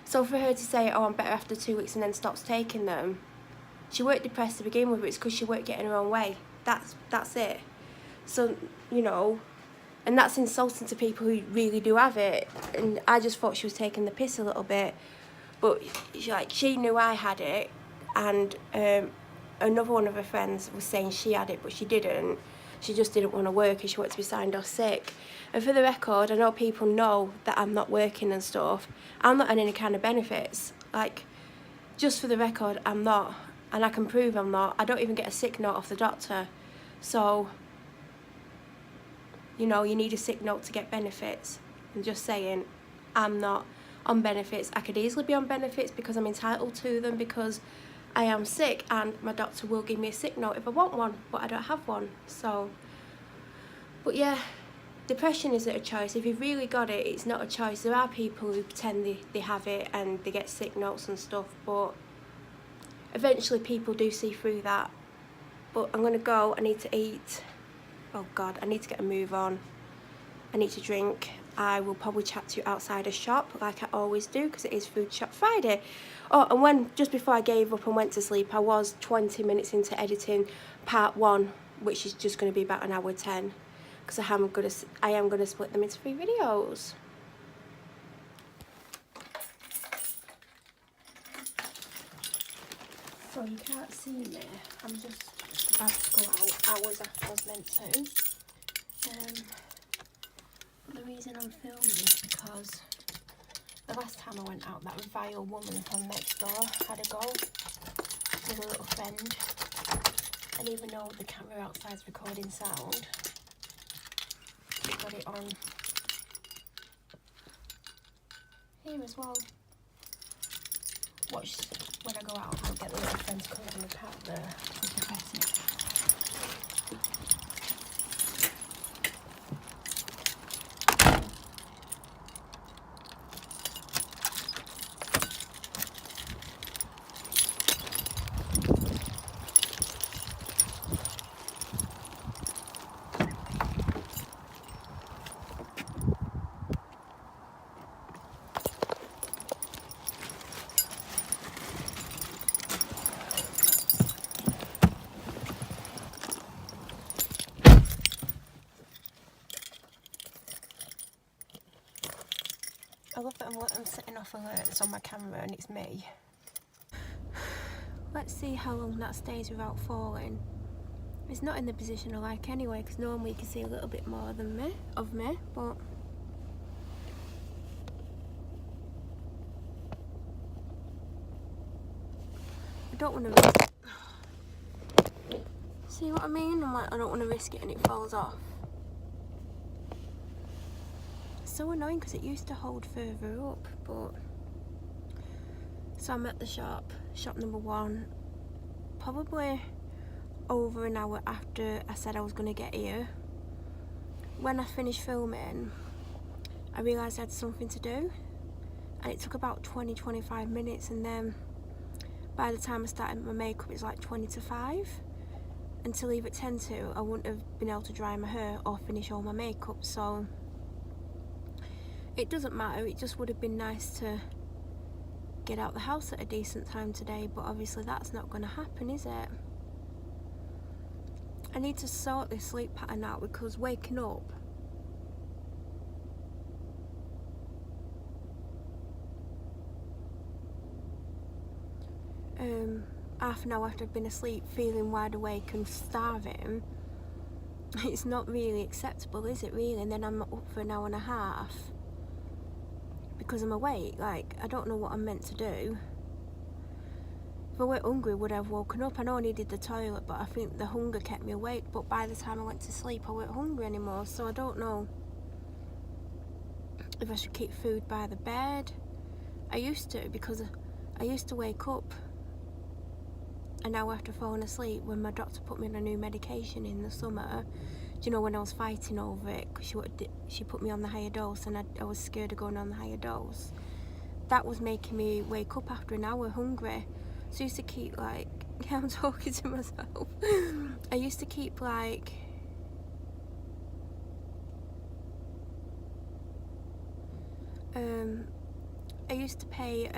So for her to say, oh, I'm better after 2 weeks, and then stops taking them, she weren't depressed to begin with. It's because she weren't getting her own way. That's it. So, you know, and that's insulting to people who really do have it. And I just thought she was taking the piss a little bit. But she knew I had it, and another one of her friends was saying she had it, but she didn't. She just didn't want to work, and she wanted to be signed off sick. And for the record, I know people know that I'm not working and stuff. I'm not on any kind of benefits. Like, just for the record, I'm not. And I can prove I'm not. I don't even get a sick note off the doctor. So, you know, you need a sick note to get benefits. I'm just saying, I'm not on benefits. I could easily be on benefits because I'm entitled to them because I am sick, and my doctor will give me a sick note if I want one, but I don't have one. So, but yeah, depression isn't a choice. If you've really got it, it's not a choice. There are people who pretend they have it and they get sick notes and stuff, but eventually people do see through that. But I'm gonna go. I need to eat. Oh God, I need to get a move on. I need to drink. I will probably chat to you outside a shop like I always do, because it is Food Shop Friday. Oh, and just before I gave up and went to sleep, I was 20 minutes into editing part 1, which is just going to be about an hour 10, because I am going to split them into 3 videos. So you can't see me. I'm just about to go out hours after I was meant to. The reason I'm filming is because the last time I went out, that vile woman from next door had a go with a little friend, and even though the camera outside's recording sound, I got it on here as well. Watch when I go out, I'll get the little friend to come and look out there. It's pathetic. I love that I'm setting off alerts on my camera and it's me. Let's see how long that stays without falling. It's not in the position I like anyway, because normally you can see a little bit more than me, but I don't want to risk. See what I mean? I'm like, I don't want to risk it and it falls off. So annoying because it used to hold further up, but so I'm at the shop number 1, probably over an hour after I said I was going to get here. When I finished filming, I realised I had something to do, and it took about 20-25 minutes, and then by the time I started my makeup it's like 20 to 5, and to leave at 10 to, I wouldn't have been able to dry my hair or finish all my makeup. So it doesn't matter, it just would have been nice to get out the house at a decent time today, but obviously that's not going to happen, is it? I need to sort this sleep pattern out, because waking up half an hour after I've been asleep feeling wide awake and starving, it's not really acceptable, is it really? And then I'm up for an hour and a half because I'm awake. Like, I don't know what I'm meant to do. If I weren't hungry, would I have woken up? I know I needed the toilet, but I think the hunger kept me awake. But by the time I went to sleep, I weren't hungry anymore, so I don't know if I should keep food by the bed. I used to, because I used to wake up an hour after falling asleep when my doctor put me on a new medication in the summer. Do you know, when I was fighting over it, because she put me on the higher dose, and I was scared of going on the higher dose. That was making me wake up after an hour hungry. So I used to keep, like, yeah, I'm talking to myself. I used to keep, like, I used to pay,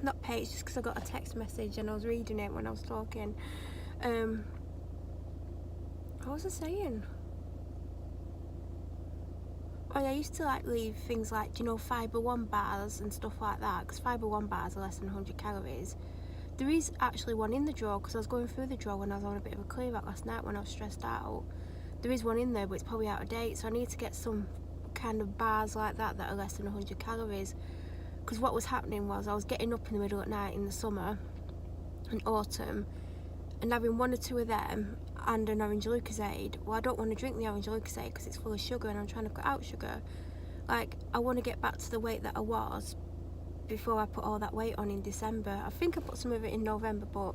not pay, it's just because I got a text message and I was reading it when I was talking. What was I saying? Oh yeah, I used to, like, leave things like, you know, Fibre One bars and stuff like that, because Fibre One bars are less than 100 calories. There is actually one in the drawer, because I was going through the drawer when I was on a bit of a clear out last night when I was stressed out. There is one in there, but it's probably out of date, so I need to get some kind of bars like that that are less than 100 calories. Because what was happening was I was getting up in the middle at night in the summer and autumn and having one or two of them and an orange Lucozade. Well, I don't want to drink the orange Lucozade because it's full of sugar and I'm trying to cut out sugar. Like, I want to get back to the weight that I was before I put all that weight on in December. I think I put some of it in November, but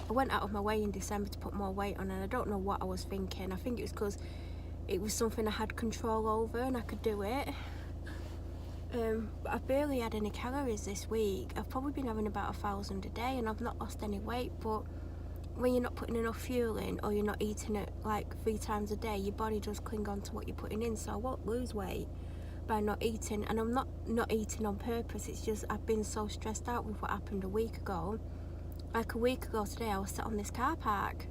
I went out of my way in December to put more weight on, and I don't know what I was thinking. I think it was because it was something I had control over and I could do it. I've barely had any calories this week. I've probably been having about 1,000 a day and I've not lost any weight, but when you're not putting enough fuel in, or you're not eating it like 3 times a day, your body does cling on to what you're putting in. So I won't lose weight by not eating, and I'm not eating on purpose. It's just I've been so stressed out with what happened a week ago. Like, a week ago today, I was sat on this car park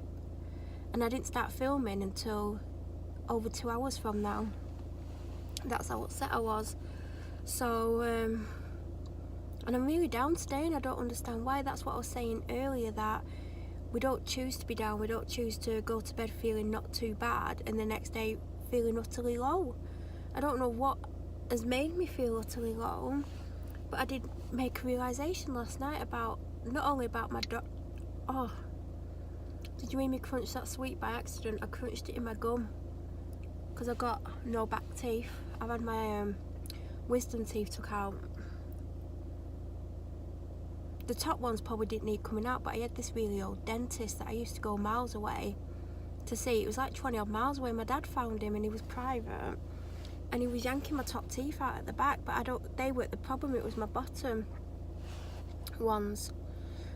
and I didn't start filming until over 2 hours from now. That's how upset I was. So and I'm really down today, and I don't understand why. That's what I was saying earlier, that we don't choose to be down. We don't choose to go to bed feeling not too bad and the next day feeling utterly low. I don't know what has made me feel utterly low, but I did make a realisation last night about, not only about my oh, did you hear me crunch that sweet by accident? I crunched it in my gum because I got no back teeth. I've had my wisdom teeth took out. The top ones probably didn't need coming out, but I had this really old dentist that I used to go miles away to see. It was like 20 odd miles away. My dad found him and he was private, and he was yanking my top teeth out at the back, but they weren't the problem. It was my bottom ones,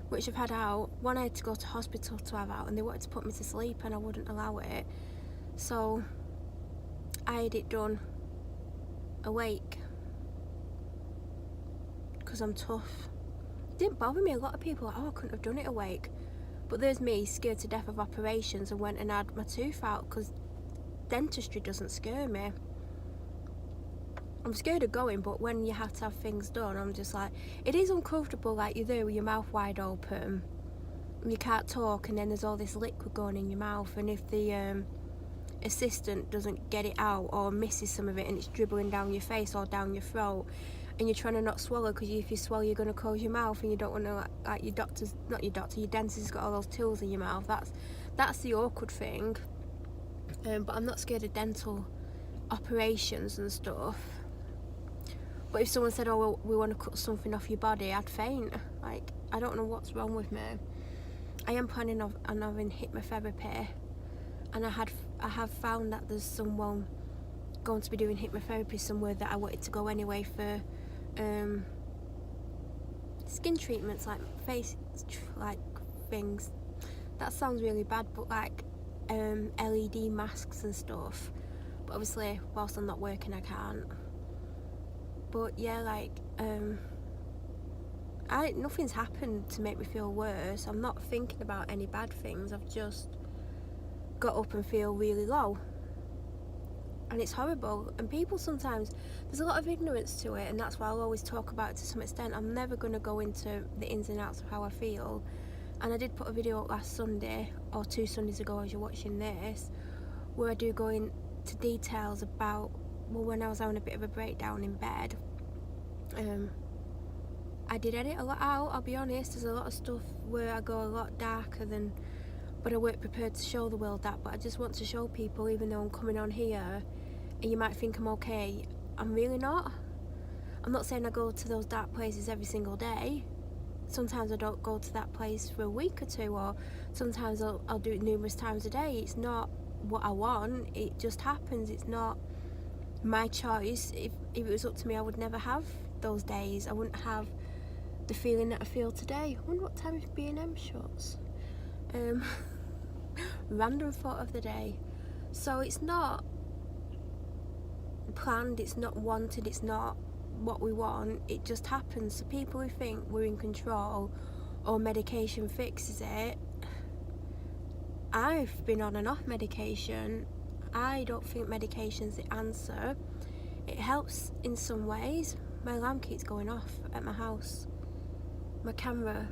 which I've had out. One I had to go to hospital to have out, and they wanted to put me to sleep and I wouldn't allow it, so I had it done awake because I'm tough. It didn't bother me. A lot of people are like, oh, I couldn't have done it awake, but there's me scared to death of operations and went and had my tooth out because dentistry doesn't scare me. I'm scared of going, but when you have to have things done, I'm just like, it is uncomfortable. Like, you're there with your mouth wide open and you can't talk, and then there's all this liquid going in your mouth, and if the assistant doesn't get it out or misses some of it and it's dribbling down your face or down your throat, and you're trying to not swallow because if you swallow you're going to close your mouth, and you don't want to, like your doctor's, not your doctor, your dentist has got all those tools in your mouth. That's the awkward thing. But I'm not scared of dental operations and stuff. But if someone said, oh, well, we want to cut something off your body, I'd faint. Like, I don't know what's wrong with me. I am planning on having hypnotherapy, and I have found that there's someone going to be doing hypnotherapy somewhere that I wanted to go anyway for skin treatments, like face like things. That sounds really bad, but like LED masks and stuff. But obviously whilst I'm not working I can't. But yeah, like nothing's happened to make me feel worse. I'm not thinking about any bad things. I've just got up and feel really low. And it's horrible. And people sometimes, there's a lot of ignorance to it, and that's why I'll always talk about it to some extent. I'm never going to go into the ins and outs of how I feel. And I did put a video up last Sunday, or 2 Sundays ago as you're watching this, where I do go into details about, well, when I was having a bit of a breakdown in bed. I did edit a lot out, I'll be honest. There's a lot of stuff where I go a lot darker than, but I weren't prepared to show the world that. But I just want to show people, even though I'm coming on here and you might think I'm okay, I'm really not. I'm not saying I go to those dark places every single day. Sometimes I don't go to that place for a week or two, or sometimes I'll do it numerous times a day. It's not what I want, it just happens. It's not my choice. If it was up to me, I would never have those days. I wouldn't have the feeling that I feel today. I wonder what time B&M shuts. Random thought of the day. So it's not planned, it's not wanted, it's not what we want, it just happens. So people who think we're in control or medication fixes it, I've been on and off medication. I don't think medication's the answer. It helps in some ways. My alarm keeps going off at my house. My camera,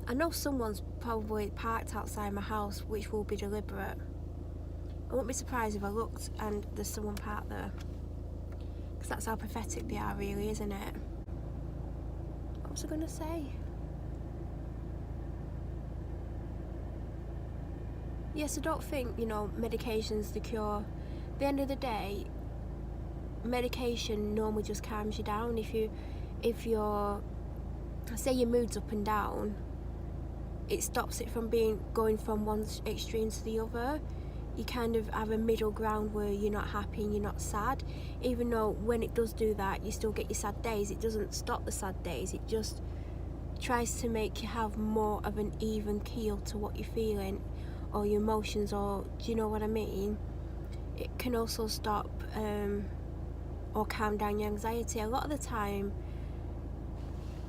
I know someone's probably parked outside my house, which will be deliberate. I wouldn't be surprised if I looked and there's someone parked there, because that's how pathetic they are, really, isn't it? What was I going to say? Yes, I don't think, medication's the cure. At the end of the day, medication normally just calms you down. If you're, say your mood's up and down, it stops it from going from one extreme to the other. You kind of have a middle ground where you're not happy and you're not sad. Even though when it does do that, you still get your sad days. It doesn't stop the sad days. It just tries to make you have more of an even keel to what you're feeling, or your emotions, or do you know what I mean? It can also stop or calm down your anxiety. A lot of the time,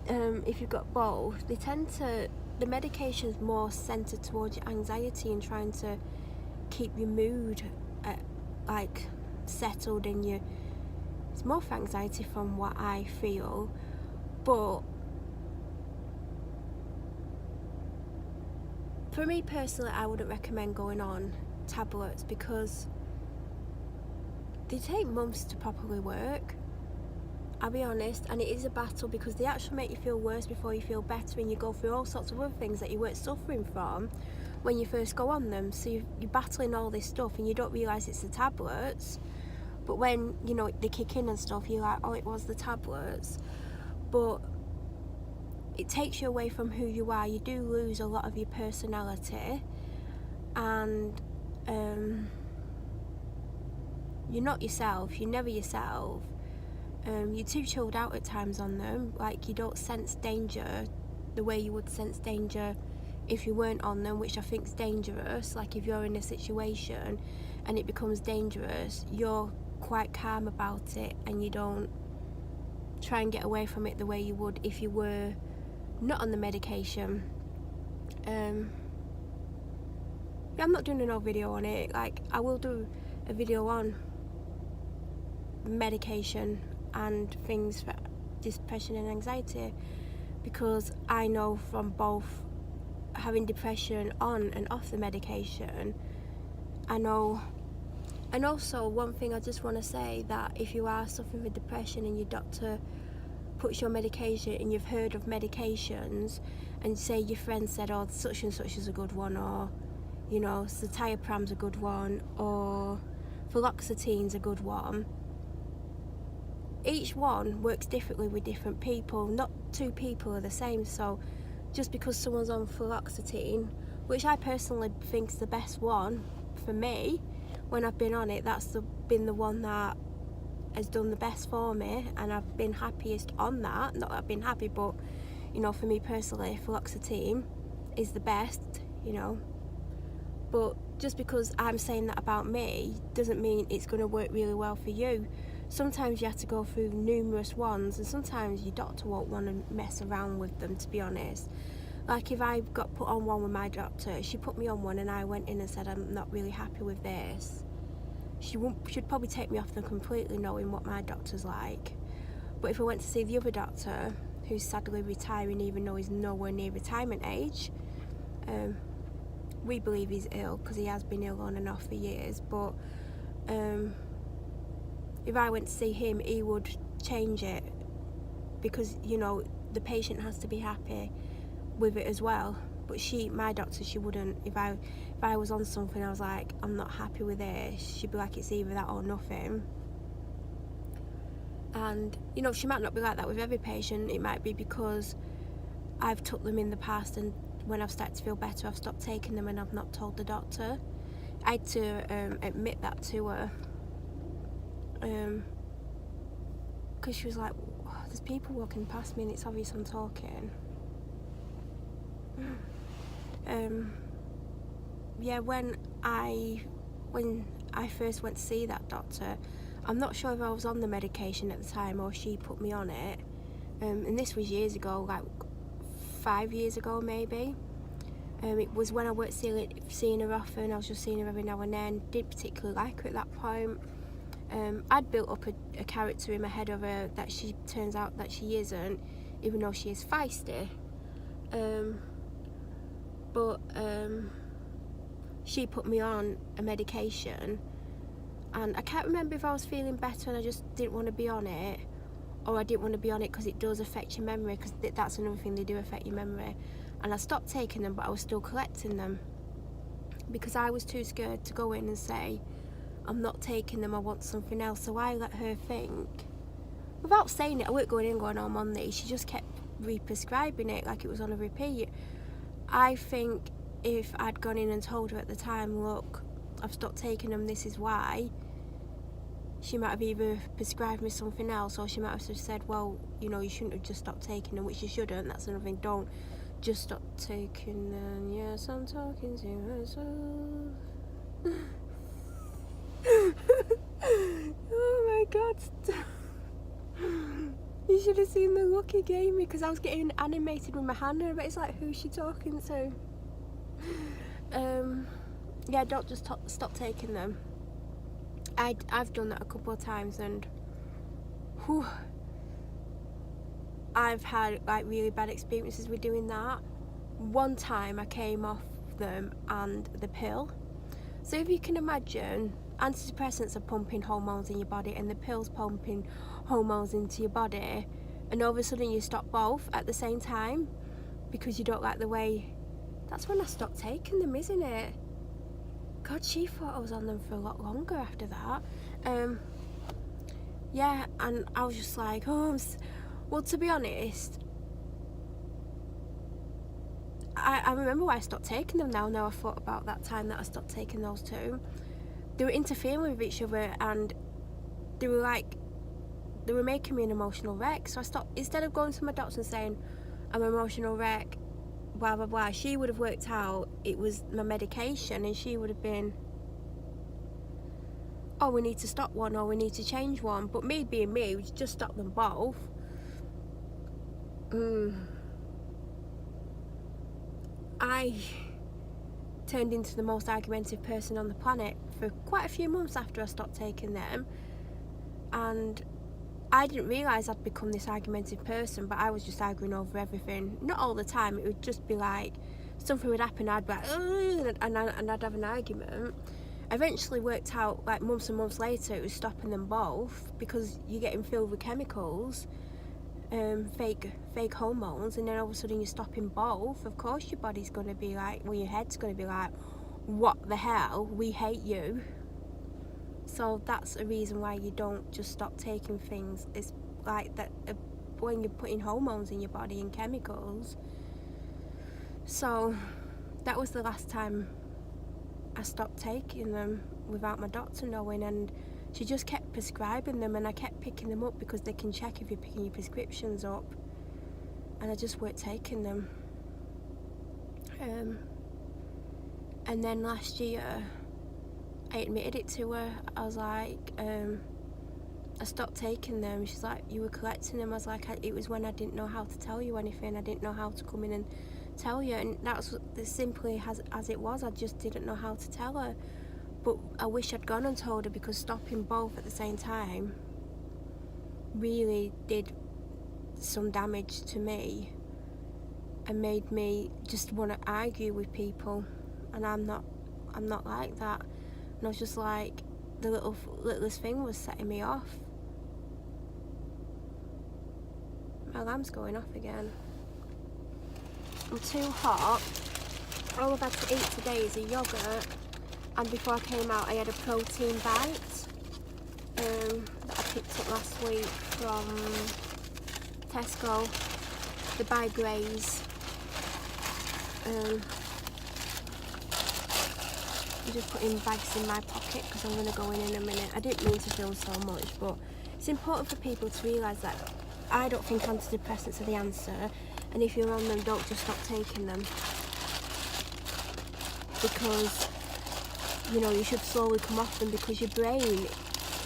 if you've got both, the medication's more centered towards your anxiety and trying to keep your mood settled, and it's more for anxiety from what I feel. But for me personally, I wouldn't recommend going on tablets because they take months to properly work. I'll be honest, and it is a battle because they actually make you feel worse before you feel better, and you go through all sorts of other things that you weren't suffering from when you first go on them. So you're battling all this stuff and you don't realise it's the tablets, but when they kick in and stuff, you're like, oh, it was the tablets. But it takes you away from who you are. You do lose a lot of your personality, and you're not yourself. You're never yourself. You're too chilled out at times on them. Like, you don't sense danger the way you would sense danger if you weren't on them, which I think's dangerous. Like, if you're in a situation and it becomes dangerous, you're quite calm about it and you don't try and get away from it the way you would if you were not on the medication. I'm not doing no video on it. Like, I will do a video on medication and things for depression and anxiety, because I know from both having depression on and off the medication, I know. And also, one thing I just want to say, that if you are suffering with depression and your doctor puts your medication and you've heard of medications, and say your friend said, oh, such and such is a good one, or citalopram's a good one, or fluoxetine's a good one, each one works differently with different people. Not two people are the same. So just because someone's on fluoxetine, which I personally think is the best one for me, when I've been on it, that's been the one that has done the best for me, and I've been happiest on that. Not that I've been happy, but for me personally, fluoxetine is the best. But just because I'm saying that about me doesn't mean it's going to work really well for you. sometimes you have to go through numerous ones, and sometimes your doctor won't want to mess around with them, to be honest. Like if I got put on one with my doctor, she put me on one and I went in and said I'm not really happy with this, she'd probably take me off them completely, knowing what my doctor's like. But if I went to see the other doctor, who's sadly retiring even though he's nowhere near retirement age, we believe he's ill because he has been ill on and off for years, but if I went to see him, he would change it, because you know the patient has to be happy with it as well. But my doctor, she wouldn't. If I was on something, I was like, I'm not happy with it, she'd be like, it's either that or nothing. And you know, she might not be like that with every patient. It might be because I've took them in the past, and when I've started to feel better, I've stopped taking them and I've not told the doctor. I had to admit that to her, because she was like, there's people walking past me and it's obvious I'm talking. Yeah, when I first went to see that doctor, I'm not sure if I was on the medication at the time or she put me on it, and this was years ago, like 5 years ago maybe. It was when I weren't seeing her often. I was just seeing her every now and then. Didn't particularly like her at that point. I'd built up a character in my head of her that she turns out that she isn't, even though she is feisty. But she put me on a medication, and I can't remember if I was feeling better and I just didn't want to be on it, or I didn't want to be on it because it does affect your memory, because that's another thing, they do affect your memory. And I stopped taking them, but I was still collecting them because I was too scared to go in and say, I'm not taking them, I want something else. So I let her think. Without saying it, I weren't going in going, oh, I'm on these. She just kept re-prescribing it like it was on a repeat. I think if I'd gone in and told her at the time, look, I've stopped taking them, this is why, she might have either prescribed me something else, or she might have just said, well, you know, you shouldn't have just stopped taking them, which you shouldn't. That's another thing. Don't just stop taking them. Yes, I'm talking to myself. Oh my god. You should have seen the look he gave me, because I was getting animated with my hand, and I bet it's like, who's she talking to? Yeah, don't just stop taking them. I've done that a couple of times, and whew, I've had like really bad experiences with doing that. One time I came off them and the pill. So if you can imagine, antidepressants are pumping hormones in your body and the pill's pumping hormones into your body, and all of a sudden you stop both at the same time because you don't like the way. That's when I stopped taking them, isn't it? God, she thought I was on them for a lot longer after that. Yeah, and I was just like, oh, well, to be honest, I remember why I stopped taking them now. Now I thought about that time that I stopped taking those two. They were interfering with each other, and they were making me an emotional wreck. So I stopped. Instead of going to my doctor and saying, I'm an emotional wreck, blah blah blah, she would have worked out it was my medication, and she would have been, oh, we need to stop one, or we need to change one. But me being me, would just stop them both. I turned into the most argumentative person on the planet for quite a few months after I stopped taking them, and I didn't realise I'd become this argumentative person, but I was just arguing over everything. Not all the time, it would just be like, something would happen, I'd be like, and I'd have an argument. Eventually worked out, like months and months later, it was stopping them both, because you're getting filled with chemicals, fake hormones, and then all of a sudden you're stopping both. Of course your body's going to be like, well, your head's going to be like, what the hell, we hate you. So that's a reason why you don't just stop taking things. It's like that when you're putting hormones in your body and chemicals. So that was the last time I stopped taking them without my doctor knowing, and she just kept prescribing them, and I kept picking them up because they can check if you're picking your prescriptions up, and I just weren't taking them. And then last year I admitted it to her. I was like, I stopped taking them. She's like, you were collecting them. I was like, it was when I didn't know how to tell you anything. I didn't know how to come in and tell you, and that's as simply as it was. I just didn't know how to tell her. But I wish I'd gone and told her, because stopping both at the same time really did some damage to me and made me just want to argue with people, and I'm not like that. And I was just like, the littlest thing was setting me off. My alarm's going off again. I'm too hot. All I've had to eat today is a yogurt, and before I came out I had a protein bite that I picked up last week from Tesco, the By Graze. I'm just putting bags in my pocket because I'm going to go in a minute. I didn't mean to film so much, but it's important for people to realise that I don't think antidepressants are the answer, and if you're on them, don't just stop taking them, because you know you should slowly come off them, because your brain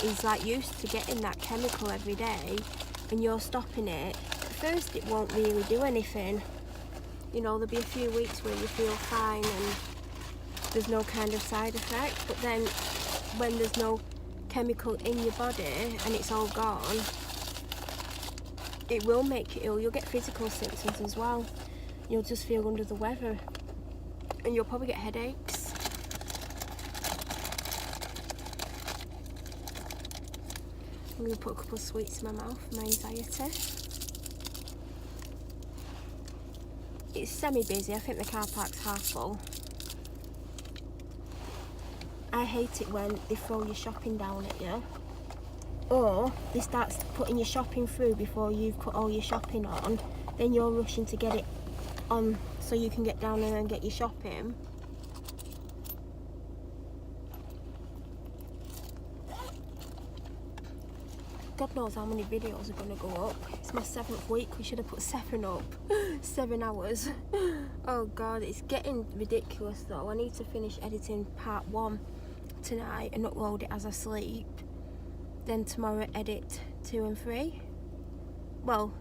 is like used to getting that chemical every day, and you're stopping it. At first it won't really do anything, you know, there'll be a few weeks where you feel fine and there's no kind of side effect, but then when there's no chemical in your body and it's all gone, it will make you ill. You'll get physical symptoms as well. You'll just feel under the weather, and you'll probably get headaches. I'm going to put a couple of sweets in my mouth for my anxiety. It's semi-busy. I think the car park's half full. I hate it when they throw your shopping down at you, or they start putting your shopping through before you've put all your shopping on. Then you're rushing to get it on so you can get down there and get your shopping. God knows how many videos are going to go up. It's my 7th week. We should have put 7 up. 7 hours. Oh God, it's getting ridiculous though. I need to finish editing part 1 tonight and upload it as I sleep. Then tomorrow edit 2 and 3. Well,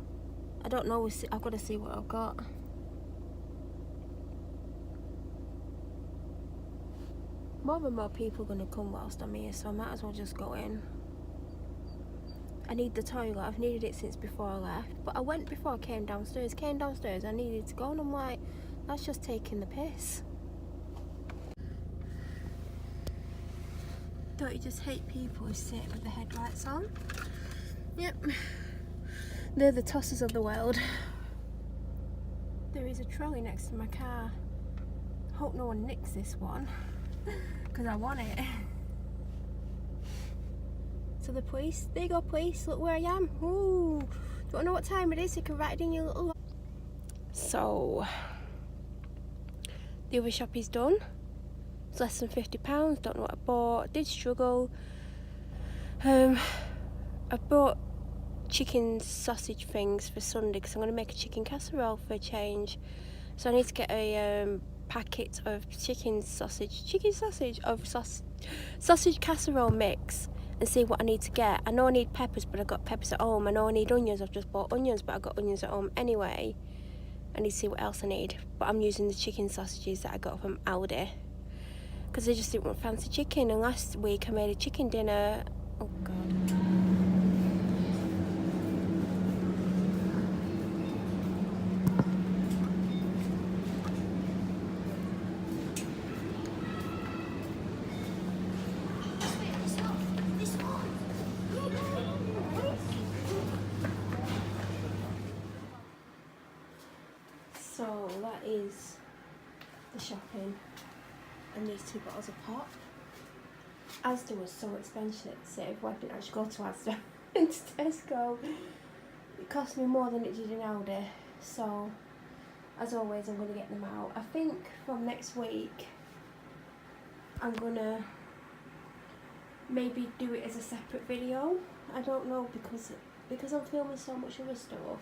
I don't know. I've got to see what I've got. More and more people are going to come whilst I'm here, so I might as well just go in. I need the toilet. I've needed it since before I left, but I went before I came downstairs. I needed to go, and I'm like, that's just taking the piss. Don't you just hate people who sit with the headlights on? Yep, they're the tossers of the world. There is a trolley next to my car. Hope no one nicks this one, because I want it. So the police, there you go police, look where I am. Ooh, don't know what time it is, you can write it in your little... So, the other shop is done. It's less than £50, don't know what I bought, did struggle. I bought chicken sausage things for Sunday because I'm going to make a chicken casserole for a change. So I need to get a packet of sausage casserole mix and see what I need to get. I know I need peppers, but I've got peppers at home. I know I need onions, I've just bought onions, but I've got onions at home anyway. I need to see what else I need, but I'm using the chicken sausages that I got from Aldi because I just didn't want fancy chicken, and last week I made a chicken dinner. Oh God. So that is the shopping and these 2 bottles of pop. Asda was so expensive, why didn't I actually go to Asda and to Tesco? It cost me more than it did in Aldi, so as always I'm going to get them out. I think from next week I'm going to maybe do it as a separate video. I don't know, because I'm filming so much other stuff.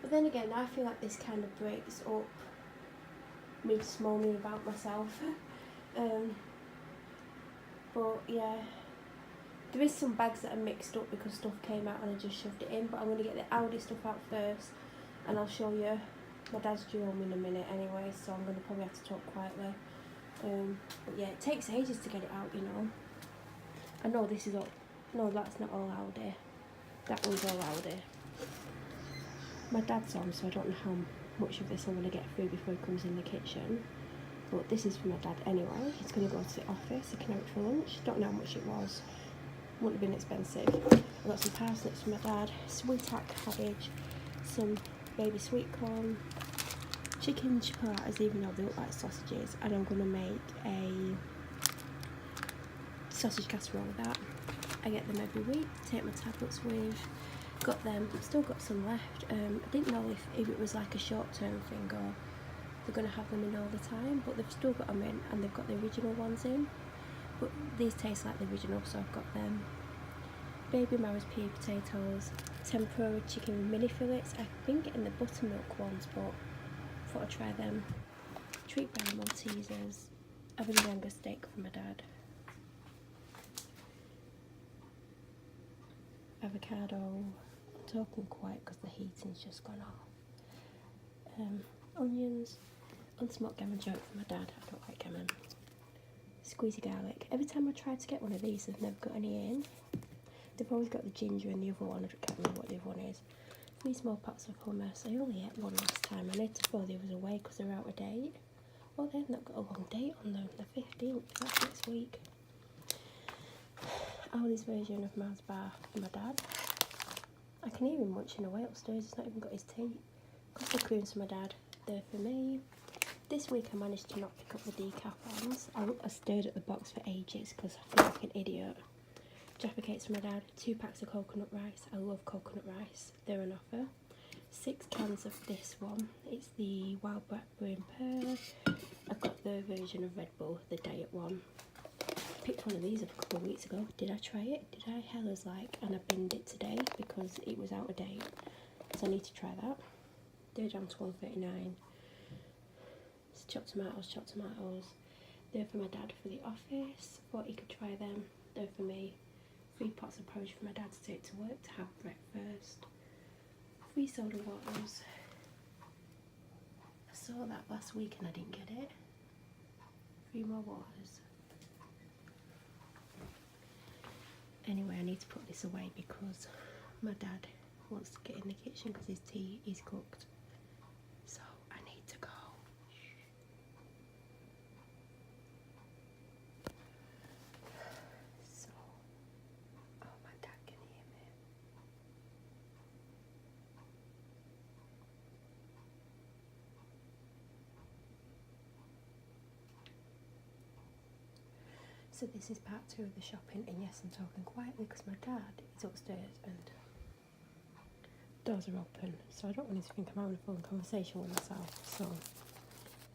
But then again, I feel like this kind of breaks up me just moaning about myself. But yeah, There is some bags that are mixed up because stuff came out and I just shoved it in, but I'm going to get the Aldi stuff out first and I'll show you. My dad's due home in a minute anyway, so I'm going to probably have to talk quietly. But yeah, it takes ages to get it out, you know. I know this is all... No, that's not all Aldi. That one's all Aldi. My dad's on, so I don't know how much of this I'm going to get through before he comes in the kitchen. But this is for my dad anyway. He's going to go to the office. He can have it for lunch. Don't know how much it was. Wouldn't have been expensive. I've got some parsnips for my dad, sweet-tack cabbage, some baby sweet corn, chicken chipolatas, even though they look like sausages, and I'm going to make a sausage casserole with that. I get them every week, take my tablets with, got them, still got some left. I didn't know if it was like a short-term thing or they're going to have them in all the time, but they've still got them in and they've got the original ones in. But these taste like the original, so I've got them. Baby Mary's pea potatoes, tempura chicken with mini fillets. I've been getting the buttermilk ones, but I thought I'd try them. Treat berry Maltesers, having the Angus steak for my dad. Avocado, I'm talking quiet because the heating's just gone off. Onions, unsmoked gammon jerk for my dad, I don't like gammon. Squeezy garlic. Every time I try to get one of these, they've never got any in. They've always got the ginger and the other one, I can't remember what the other one is. 3 small pots of hummus. I only ate one last time. I need to throw the others away because they're out of date. Well, they've not got a long date on them. The 15th, that's next week. Aldi's version of Mars bar for my dad. I can hear him munching away upstairs. He's not even got his tea. Coffee creams for my dad. They're for me. This week I managed to not pick up the decaf ones. I stared at the box for ages because I feel like an idiot. Jaffa cakes for my dad. 2 packs of coconut rice. I love coconut rice. They're on offer. 6 cans of this one. It's the wild blackberry pear. I've got the version of Red Bull, the diet one. I picked one of these up a couple of weeks ago. Did I try it? Did I? Hella's like, and I binned it today because it was out of date. So I need to try that. They're down to $1.39. Chopped tomatoes. They're for my dad for the office. Thought he could try them. They're for me. 3 pots of porridge for my dad to take to work to have breakfast. 3 soda waters. I saw that last week and I didn't get it. 3 more waters. Anyway, I need to put this away because my dad wants to get in the kitchen because his tea is cooked. So I need to go. So, oh, my dad can hear me. So this is part 2 of the shopping, and yes, I'm talking quietly because my dad is upstairs and doors are open, so I don't want him to think I'm having a phone conversation with myself. So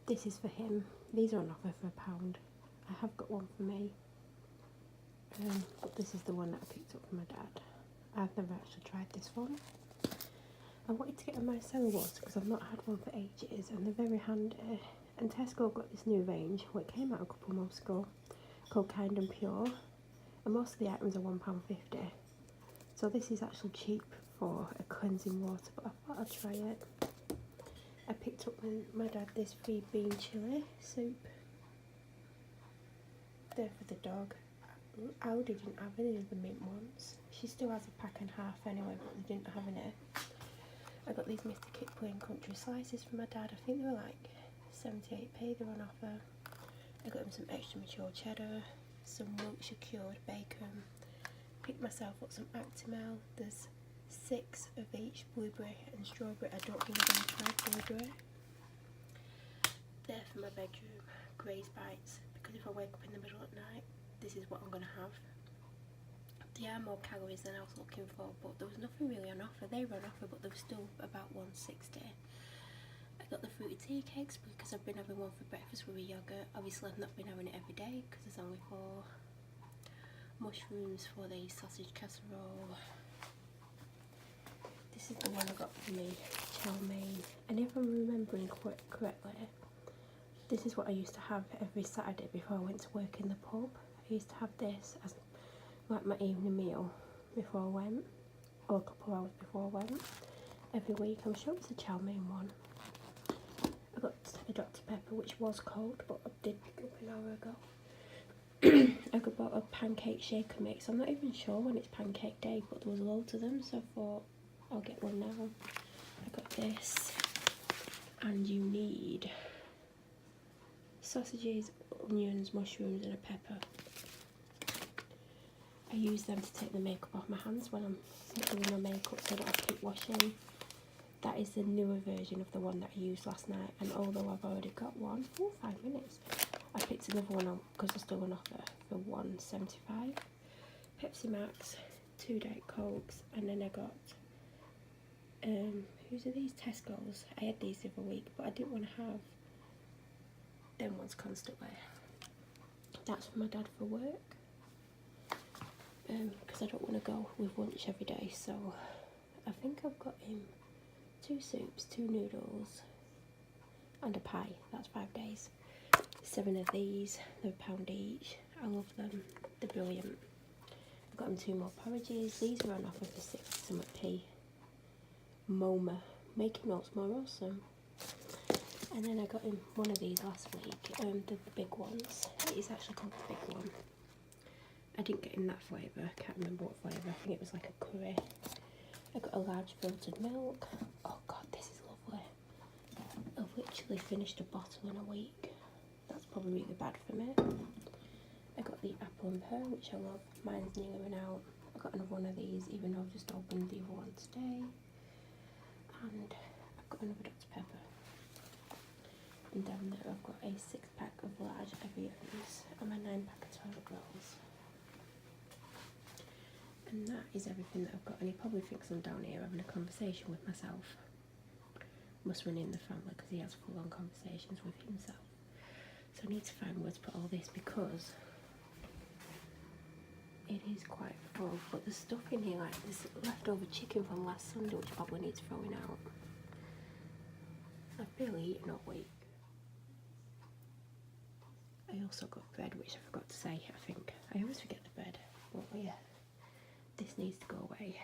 this is for him. These are on offer for £1. I have got one for me, but this is the one that I picked up for my dad. I've never actually tried this one. I wanted to get a micellar water because I've not had one for ages, and they're very handy. And Tesco got this new range, well, it came out a couple of months ago, called Kind and Pure, and most of the items are £1.50. So this is actually cheap for a cleansing water, but I thought I'd try it. I picked up my dad this 3 bean chilli soup. They're for the dog. Aldi didn't have any of the mint ones. She still has a pack and half anyway, but they didn't have any. I got these Mr. Kip plain country slices for my dad. I think they were like 78p, they're on offer. I got him some extra mature cheddar, some Wiltshire cured bacon. Picked myself up some Actimel. There's 6 of each, blueberry and strawberry. I don't think I'm going to try blueberry. There for my bedroom, Graze Bites, because if I wake up in the middle of the night, this is what I'm going to have. They are more calories than I was looking for, but there was nothing really on offer. They were on offer, but they were still about $1.60. I got the fruity tea cakes because I've been having one for breakfast with a yoghurt. Obviously I've not been having it every day because there's only 4 mushrooms for the sausage casserole. This is the one I got for me, chow mein. And if I'm remembering correctly, this is what I used to have every Saturday before I went to work in the pub. I used to have this as like my evening meal before I went, or a couple of hours before I went. Every week, I'm sure it's a chow mein one. I got a Dr Pepper, which was cold, but I did pick up an hour ago. I bought a pancake shaker mix. I'm not even sure when it's pancake day, but there was loads of them, so I thought I'll get one now. I got this, and you need sausages, onions, mushrooms, and a pepper. I use them to take the makeup off my hands when I'm doing my makeup, so I don't have to keep washing. That is the newer version of the one that I used last night, and although I've already got one, 5 minutes, I picked another one up because they're still on offer for $1.75. Pepsi Max, 2 Diet Cokes, and then I got, whose are these? Tesco's. I had these the other week, but I didn't want to have them ones constantly. That's for my dad for work, because I don't want to go with lunch every day, so I think I've got him 2 soups, 2 noodles, and a pie. That's 5 days. 7 of these, they're £1 each. I love them, they're brilliant. I've got them 2 more porridges. These are on offer for 6 some p. MoMA, making notes more awesome. And then I got him one of these last week, the big ones. It is actually called the big one. I didn't get him that flavour, I can't remember what flavour, I think it was like a curry. I got a large filtered milk. Oh god, this is lovely. I've literally finished a bottle in a week. That's probably really bad for me. I got the apple and pear, which I love. Mine's nearly run out. I got another one of these, even though I've just opened the other one today. And I've got another Dr Pepper. And down there I've got a 6-pack of large Evians and my 9-pack of toilet rolls. And that is everything that I've got. And he probably thinks I'm down here having a conversation with myself. Must run in the family because he has full-on conversations with himself. So I need to find where to put all this because it is quite full. But there's stuff in here like this leftover chicken from last Sunday, which probably needs throwing out. I've barely eaten all week. I also got bread, which I forgot to say, I think. I always forget the bread, but yeah, this needs to go away.